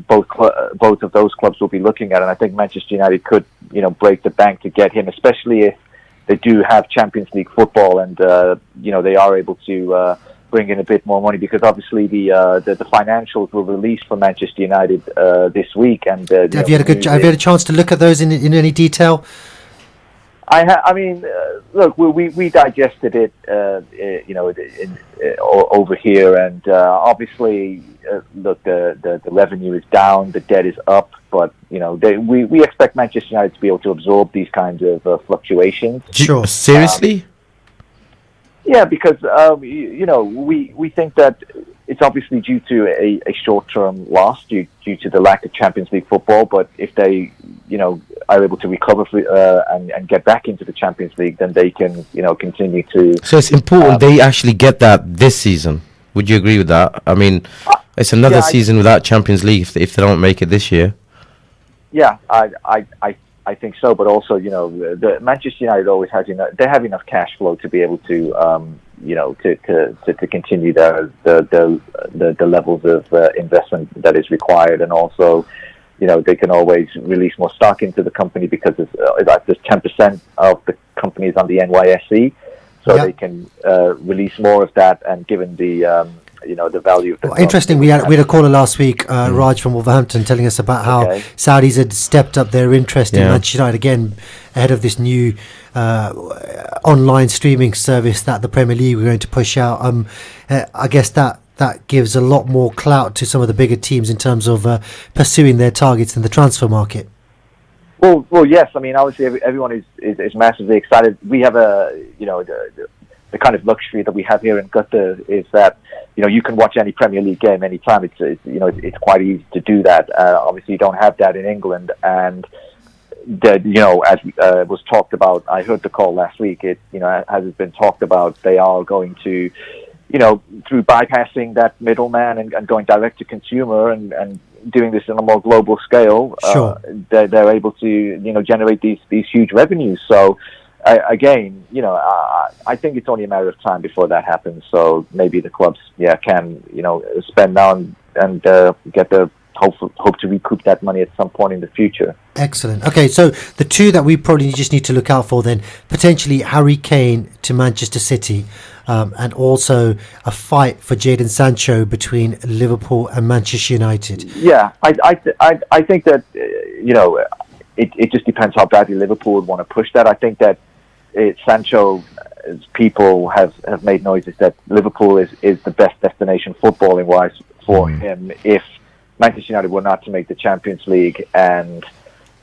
both of those clubs will be looking at, and I think Manchester United could, break the bank to get him, especially if they do have Champions League football and, they are able to bring in a bit more money, because obviously the financials were released for Manchester United this week. And have you had a chance to look at those in any detail? Look, we digested it, over here, and obviously, look, the revenue is down, the debt is up, but we expect Manchester United to be able to absorb these kinds of fluctuations. Sure, seriously. Yeah, because we think that it's obviously due to a short-term loss due to the lack of Champions League football. But if they are able to recover and get back into the Champions League, then they can continue to. So it's important they actually get that this season. Would you agree with that? I mean, it's another season without Champions League if they don't make it this year. Yeah, I think so, but also, the Manchester United always has enough. They have enough cash flow to be able to, to continue the levels of investment that is required, and also, they can always release more stock into the company because there's 10% of the companies on the NYSE, so they can release more of that, and given the the value of the interesting. We had a caller last week, Raj from Wolverhampton, telling us about how Saudis had stepped up their interest in Manchester United again ahead of this new online streaming service that the Premier League were going to push out. I guess that gives a lot more clout to some of the bigger teams in terms of pursuing their targets in the transfer market. Well, yes. I mean, obviously, everyone is massively excited. We have the kind of luxury that we have here in Qatar is that you can watch any Premier League game anytime. It's quite easy to do that. Obviously, you don't have that in England, and as was talked about, I heard the call last week. As it's been talked about, they are going to, through bypassing that middleman and going direct to consumer and doing this on a more global scale. They're able to generate these huge revenues. So. Again, I think it's only a matter of time before that happens. So maybe the clubs, can spend now and get the hope to recoup that money at some point in the future. Excellent. Okay, so the two that we probably just need to look out for then, potentially Harry Kane to Manchester City, and also a fight for Jadon Sancho between Liverpool and Manchester United. Yeah, I think that it just depends how badly Liverpool would want to push that. I think that Sancho, people have made noises that Liverpool is the best destination footballing wise for him if Manchester United were not to make the Champions League, and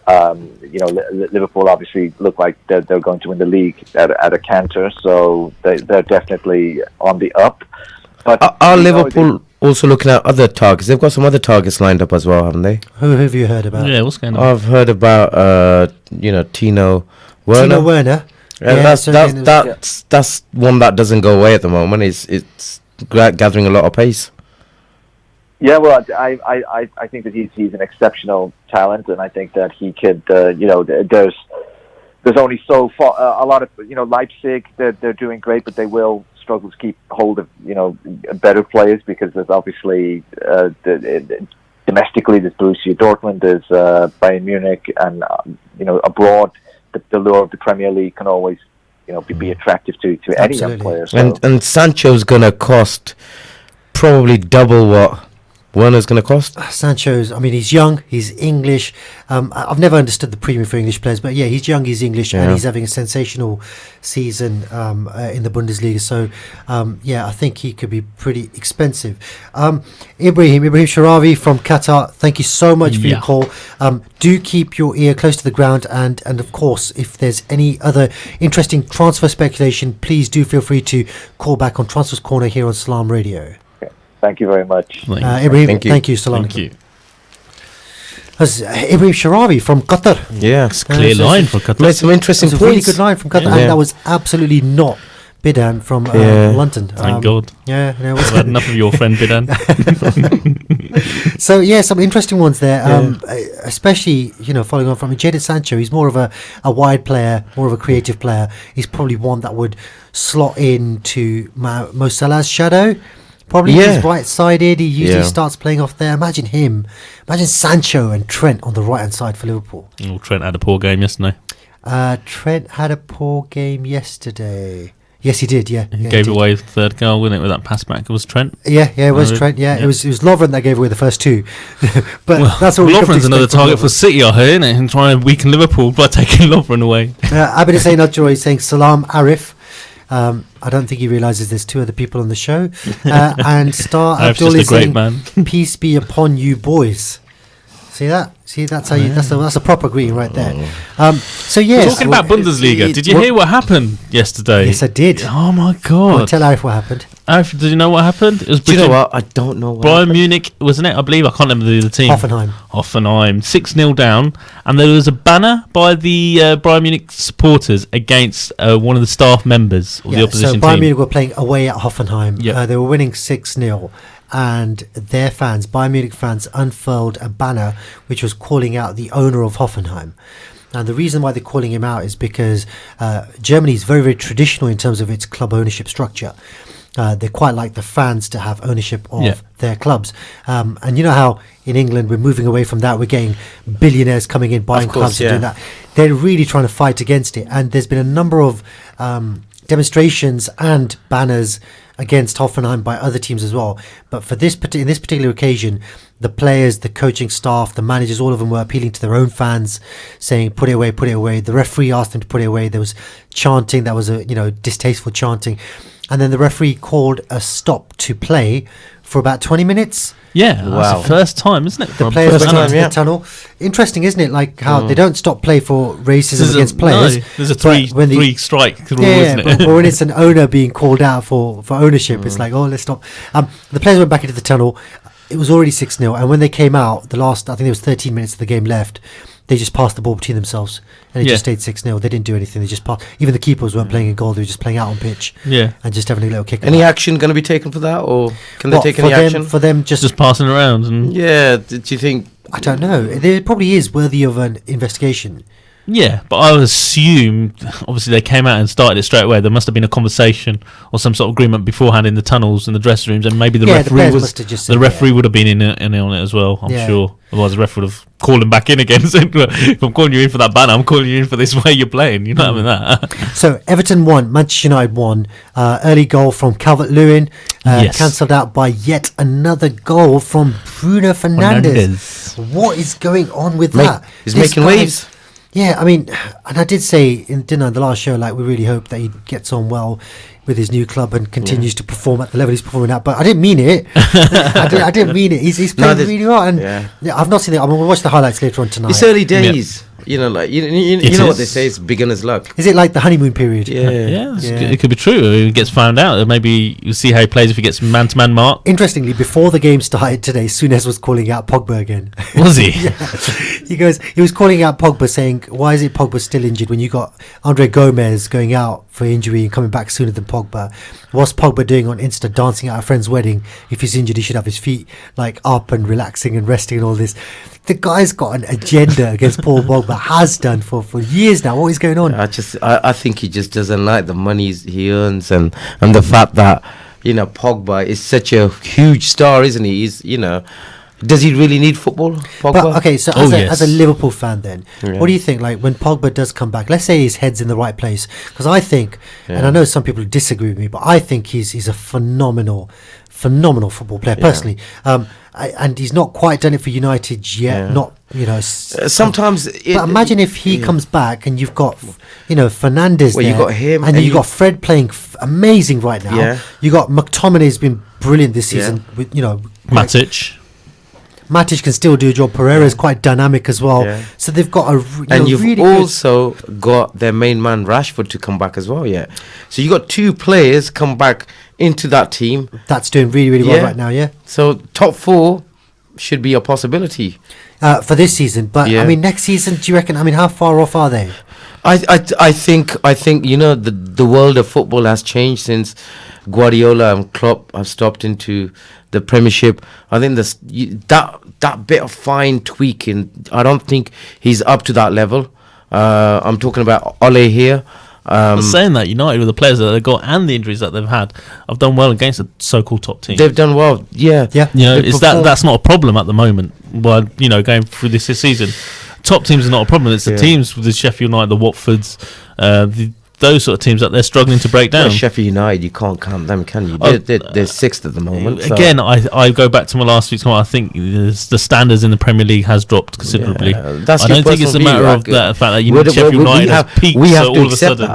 Liverpool obviously look like they're going to win the league at a canter, so they're definitely on the up. But are Liverpool also looking at other targets? They've got some other targets lined up as well, haven't they? Who have you heard about? Yeah, what's going on? I've heard about Tino Werner. Tino Werner. That's one that doesn't go away at the moment. It's gathering a lot of pace. Yeah, well, I think that he's an exceptional talent, and I think that he could, there's only so far, a lot of, Leipzig, they're doing great, but they will struggle to keep hold of, better players, because there's obviously, domestically, there's Borussia Dortmund, there's Bayern Munich, and, abroad, the lure of the Premier League can always, be attractive to any young player. So. And Sancho's going to cost probably double what Werner's going to cost. Sancho's, he's young, he's English. I've never understood the premium for English players, but yeah, he's young, he's English, and he's having a sensational season in the Bundesliga. So, I think he could be pretty expensive. Ibrahim Sharawi from Qatar, thank you so much for your call. Do keep your ear close to the ground, and of course, if there's any other interesting transfer speculation, please do feel free to call back on Transfers Corner here on Salaam Radio. Thank you very much. Ibrahim, thank you, Salaam. Thank you. That's Ibrahim Sharawi from Qatar. Yeah, it's a clear line from Qatar. Made some interesting points. It's a really good line from Qatar, and that was absolutely not Bidan from London. Thank God. Yeah, I've had enough of your friend Bidan. So some interesting ones there. Especially following on from Jadon Sancho. He's more of a wide player, more of a creative player. He's probably one that would slot into Mo Salah's shadow. Probably he's right-sided. He usually starts playing off there. Imagine Sancho and Trent on the right-hand side for Liverpool. Oh, Trent had a poor game yesterday. Trent had a poor game yesterday. Yes, he did. Yeah, he gave away the third goal, wasn't it, with that pass back? It was Trent. Yeah, it was Trent. Yeah, it was Lovren that gave away the first two. But that's what Lovren's another target for City, I heard, isn't it? And trying to weaken Liverpool by taking Lovren away. Abid Hussein Adjoy is saying Salaam Arif. I don't think he realises there's two other people on the show. And Star Abdul is saying, "Peace be upon you, boys." See that? That's how you. That's a proper greeting right there. So yes, talking about Bundesliga. Did you hear what happened yesterday? Yes, I did. Oh my God! Tell Arif what happened. Arif, did you know what happened? It was. Do you know what? I don't know. Bayern Munich, wasn't it? I believe I can't remember the team. Hoffenheim 6-0 down, and there was a banner by the Bayern Munich supporters against one of the staff members of the opposition team. So Bayern Munich were playing away at Hoffenheim. They were winning 6-0. And their fans, Bayern Munich fans, unfurled a banner which was calling out the owner of Hoffenheim. And the reason why they're calling him out is because Germany is very, very traditional in terms of its club ownership structure. They quite like the fans to have ownership of their clubs. And you know how in England we're moving away from that. We're getting billionaires coming in, buying clubs and doing that. They're really trying to fight against it. And there's been a number of demonstrations and banners against Hoffenheim by other teams as well. But for in this particular occasion, the players, the coaching staff, the managers, all of them were appealing to their own fans, saying, put it away, put it away. The referee asked them to put it away. There was chanting that was distasteful chanting. And then the referee called a stop to play for about 20 minutes. Yeah, that's the first time, isn't it? The players went into the tunnel. Interesting, isn't it? Like how they don't stop play for racism against players. No, there's a three strike rule, isn't it? But when it's an owner being called out for ownership, it's like, let's stop. The players went back into the tunnel. It was already 6-0, and when they came out, I think there was 13 minutes of the game left. They just passed the ball between themselves, and it just stayed 6-0. They didn't do anything. They just passed. Even the keepers weren't playing in goal; they were just playing out on pitch. Yeah, and just having a little kick. Any action going to be taken for that, or can they take any action for them? Just passing around. And do you think? I don't know. There probably is worthy of an investigation. Yeah, but I would assume, obviously they came out and started it straight away. There must have been a conversation or some sort of agreement beforehand in the tunnels and the dressing rooms, and maybe the referee would have been in on it as well. I'm sure. Otherwise, the referee would have called him back in again. Saying, if I'm calling you in for that banner, I'm calling you in for this way you're playing. You know what I mean? So Everton won, Manchester United won. Early goal from Calvert-Lewin, cancelled out by yet another goal from Bruno Fernandes. What is going on with that? He's making waves. Yeah, I mean, and I did say in the last show, like, we really hope that he gets on well with his new club and continues to perform at the level he's performing at. But I didn't mean it. I didn't mean it. He's playing really well. And I've not seen it. I'm going to watch the highlights later on tonight. It's early days. you know, like you know what they say, it's beginner's luck. Is it like the honeymoon period? Yeah, it could be true. He gets found out. Maybe you'll see how he plays if he gets man-to-man mark. Interestingly, before the game started today, Souness was calling out Pogba again. Was he? He was calling out Pogba, saying, why is it Pogba still injured when you got Andre Gomez going out for injury and coming back sooner than Pogba? What's Pogba doing on Insta, dancing at a friend's wedding? If he's injured, he should have his feet like up and relaxing and resting and all this. The guy's got an agenda against Paul Pogba, has done for years now. What is going on? I think he just doesn't like the money he earns and the fact that, you know, Pogba is such a huge star, isn't he? He's, you know, does he really need football, Pogba? But, okay, so as a Liverpool fan then, what do you think, like, when Pogba does come back, let's say his head's in the right place, because I think, and I know some people disagree with me, but I think he's a phenomenal football player, personally. And he's not quite done it for United yet, not, you know... sometimes... but imagine if he comes back and you've got, you know, Fernandes there. You got him. And you've got Fred playing amazing right now. Yeah. You got McTominay's been brilliant this season. With, you know... Matic can still do a job. Pereira's quite dynamic as well. Yeah. So they've got you've really also got their main man Rashford to come back as well. Yeah. So you got two players come back into that team. That's doing really well right now. Yeah. So top 4 should be a possibility for this season. But I mean, next season, do you reckon? I mean, how far off are they? I think you know the world of football has changed since Guardiola and Klopp have stopped into the Premiership. I think that bit of fine tweaking, I don't think he's up to that level. I'm talking about Ole here. Saying that, United with the players that they've got and the injuries that they've had have done well against the so-called top team. They've done well, yeah. You know, that's not a problem at the moment. Well, you know, going through this season, top teams are not a problem. It's the teams with the Sheffield United, the Watfords, those sort of teams that they're struggling to break down. Well, Sheffield United, you can't count them, can you? They're sixth at the moment. Again, I go back to my last week's comment. I think the standards in the Premier League has dropped considerably. I don't think it's a matter of the fact that Sheffield United has peaked all of a sudden.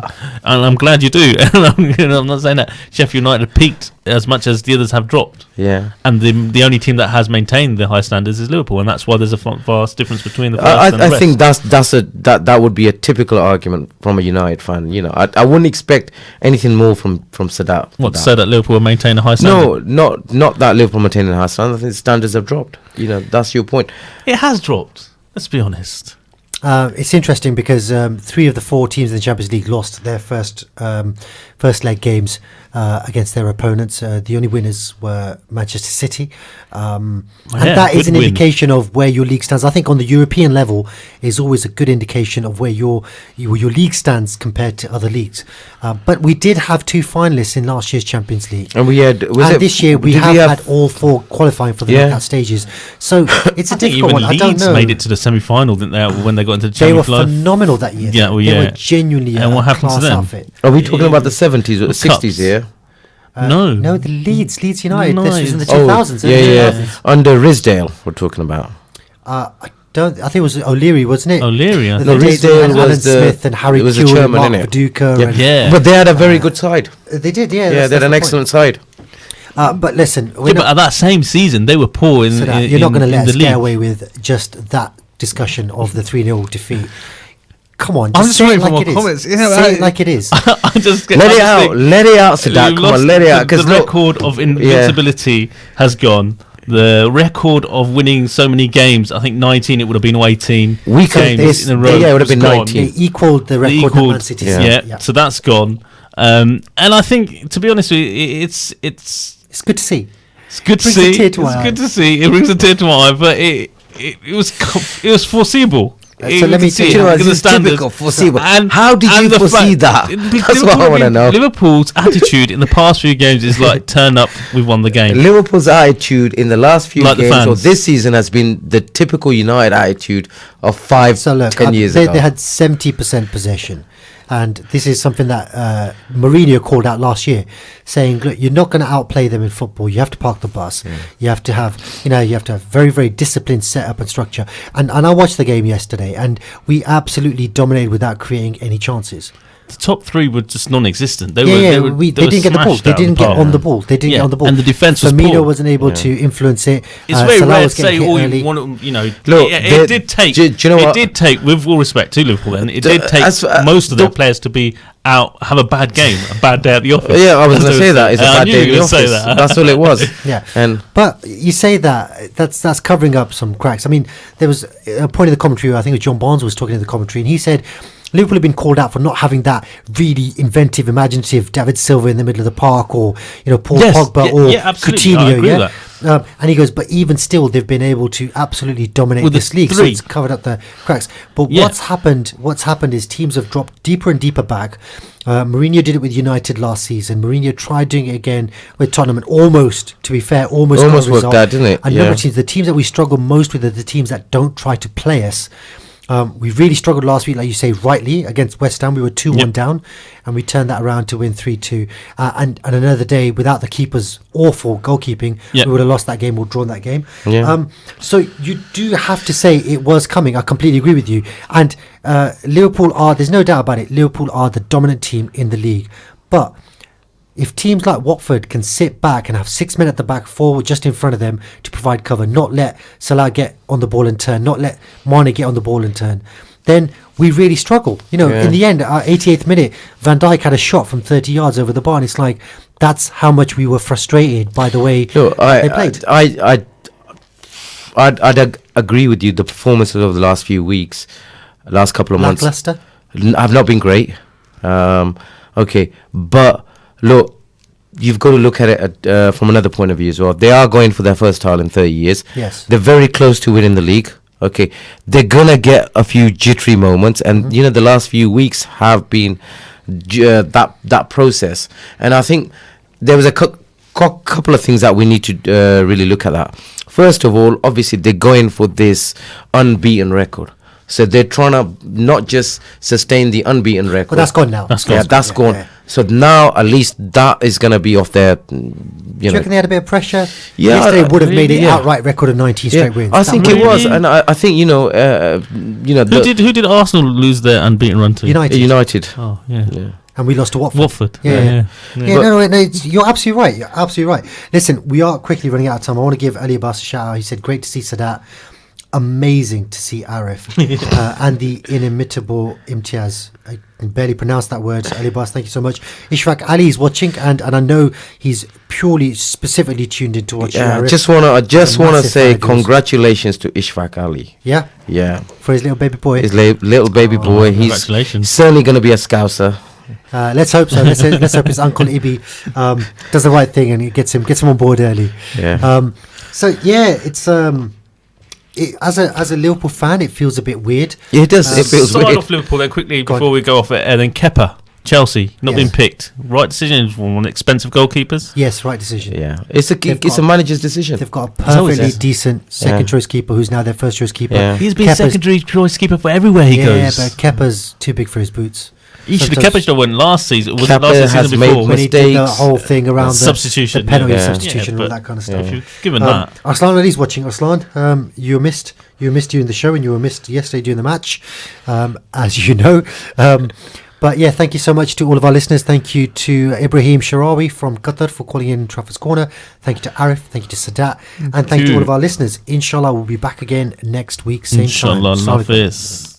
And I'm glad you do. I'm not saying that Sheffield United have peaked as much as the others have dropped. Yeah. And the only team that has maintained the high standards is Liverpool, and that's why there's a vast difference between the first and the rest. I think that would be a typical argument from a United fan. You know, I wouldn't expect anything more from Sadat. What, to say that Liverpool maintain a high standard? No, not that Liverpool maintain a high standard. I think the standards have dropped. You know, that's your point. It has dropped. Let's be honest. It's interesting because 3 of the 4 teams in the Champions League lost their first leg games against their opponents. The only winners were Manchester City. And that is an indication of where your league stands. I think on the European level is always a good indication of where your league stands compared to other leagues. But we did have 2 finalists in last year's Champions League. And we had... this year we have had all 4 qualifying for the knockout stages. So it's a difficult one. I don't know. Made it to the semi-final, didn't they, when they got into the Champions League? They were phenomenal that year. Yeah, they were genuinely and what happened to them? Outfit. Are we talking about the 70s or the 60s here? No, the Leeds United. No. This was in the 2000s. Yeah. Under Risdale, we're talking about. I think it was O'Leary, wasn't it? O'Leary. Risdale was Smith and Harry Kewell and Mark Viduka. Yeah. But they had a very good side. They did, yeah. Yeah, they had an excellent side. But listen, but at that same season, they were poor in you're not going to let us league. get away with just that discussion of the 3-0 defeat. Come on, I'm just say it waiting for like more it comments. is. Say it like it is. Let it out, Sadat. Come on, let it out. Because the record of invincibility has gone. The record of winning so many games, I think 19, it would have been 18 games in a row. Yeah, it would have been 19. They equalled the record that Man City. Yeah, so that's gone. And I think, to be honest with you, it's good to see. It's good to see. It's good to see. It brings a tear to my eye, but it was foreseeable. So let me tell you, it's typical foreseeable. And how did you foresee that? That's what I want to know. Liverpool's attitude in the past few games is like, turn up, we've won the game. Liverpool's attitude in the last few games or this season has been the typical United attitude of 10 years ago. They had 70% possession. And this is something that Mourinho called out last year, saying, "Look, you're not going to outplay them in football. You have to park the bus. You have to have, very, very disciplined setup and structure." And I watched the game yesterday, and we absolutely dominated without creating any chances. the top three were just non-existent. They they were didn't get the ball. smashed They out of didn't the get park. on the ball. They didn't get on the ball. And the defense was Firmino poor. wasn't able to influence it. It's very Salah rare was to say, getting hit you early. want to, Look, it did take. do you know it what? did take, with all respect to Liverpool, then it did take most of their players to be out, have a bad game, a bad day at the office. Yeah, I was going to say that. It's a bad day in the say office. that. That's all it was. Yeah, and but you say that's covering up some cracks. I mean, there was a point in the commentary. I think it was John Barnes was talking in the commentary, and he said Liverpool have been called out for not having that really inventive, imaginative David Silva in the middle of the park, or Paul Pogba or absolutely. I Coutinho. agree with that. And he goes, but even still, they've been able to absolutely dominate With the this league. So three. it's covered up the cracks. But Yeah. what's happened is teams have dropped deeper and deeper back. Mourinho did it with United last season. Mourinho tried doing it again with Tottenham, and almost, to be fair, almost got a worked result. out, didn't it? And number teams, the teams that we struggle most with are the teams that don't try to play us. We really struggled last week, like you say, rightly, against West Ham. We were 2-1 down, and we turned that around to win 3-2. And another day, without the keeper's awful goalkeeping, we would have lost that game or drawn that game. Yeah. So you do have to say it was coming. I completely agree with you. And Liverpool are, there's no doubt about it, Liverpool are the dominant team in the league. But if teams like Watford can sit back and have 6 men at the back, forward just in front of them to provide cover, not let Salah get on the ball and turn, not let Mane get on the ball and turn, then we really struggle. In the end, our 88th minute, Van Dijk had a shot from 30 yards over the bar, and it's like, that's how much we were frustrated by the way they played. I'd agree with you. The performances of the last few weeks, last couple of months, Lackluster? have not been great. Okay, but look, you've got to look at it from another point of view as well. They are going for their first title in 30 years. Yes. They're very close to winning the league. Okay, they're gonna get a few jittery moments, and the last few weeks have been that process. And I think there was a couple of things that we need to really look at that. First of all, obviously they're going for this unbeaten record. So they're trying to not just sustain the unbeaten record. But that's gone now. That's gone. Yeah. So now at least that is going to be off their. Do you reckon they had a bit of pressure? Yeah, Yesterday would have made it outright record of 19 straight wins. I think it was, and I think Who did Arsenal lose their unbeaten run to? United. Oh yeah. And we lost to Watford. Yeah. No, you're absolutely right. You're absolutely right. Listen, we are quickly running out of time. I want to give Ali Abbas a shout out. He said, great to see Sadat. Amazing to see Arif. And the inimitable Imtiaz. I can barely pronounce that word. Ali Abbas, thank you so much. Ishfaq Ali is watching, and I know he's purely, specifically tuned into watching Arif. I just want to say fan of yours. congratulations to Ishfaq Ali. Yeah? Yeah. For his little baby boy. His little baby boy. He's certainly going to be a Scouser. Let's hope so. Let's hope his uncle Ibi does the right thing and he gets him on board early. Yeah. It's as a Liverpool fan, it feels a bit weird. Yeah, it does. It feels Side weird. off Liverpool then quickly before we go off it, and then Kepa, Chelsea, not been picked. Right decision for one expensive goalkeepers. Yes, right decision. Yeah, it's a manager's decision. They've got a perfectly decent second choice keeper who's now their first choice keeper. Yeah. He's been secondary choice keeper for everywhere he goes. Yeah, but Kepa's too big for his boots. He should have Kepa went last season. Was it Kepa last has season made before? When he did the mistakes. whole thing around the substitution, the penalty yeah. substitution, and all but that kind of stuff. if you've given that. Arslan Ali's watching. Arslan, you were missed during the show, and you were missed yesterday during the match, as you know. But yeah, thank you so much to all of our listeners. Thank you to Ibrahim Sharawi from Qatar for calling in Trafford's Corner. Thank you to Arif. Thank you to Sadat. And thank you to all of our listeners. Inshallah, we'll be back again next week. Same time. Inshallah, love this.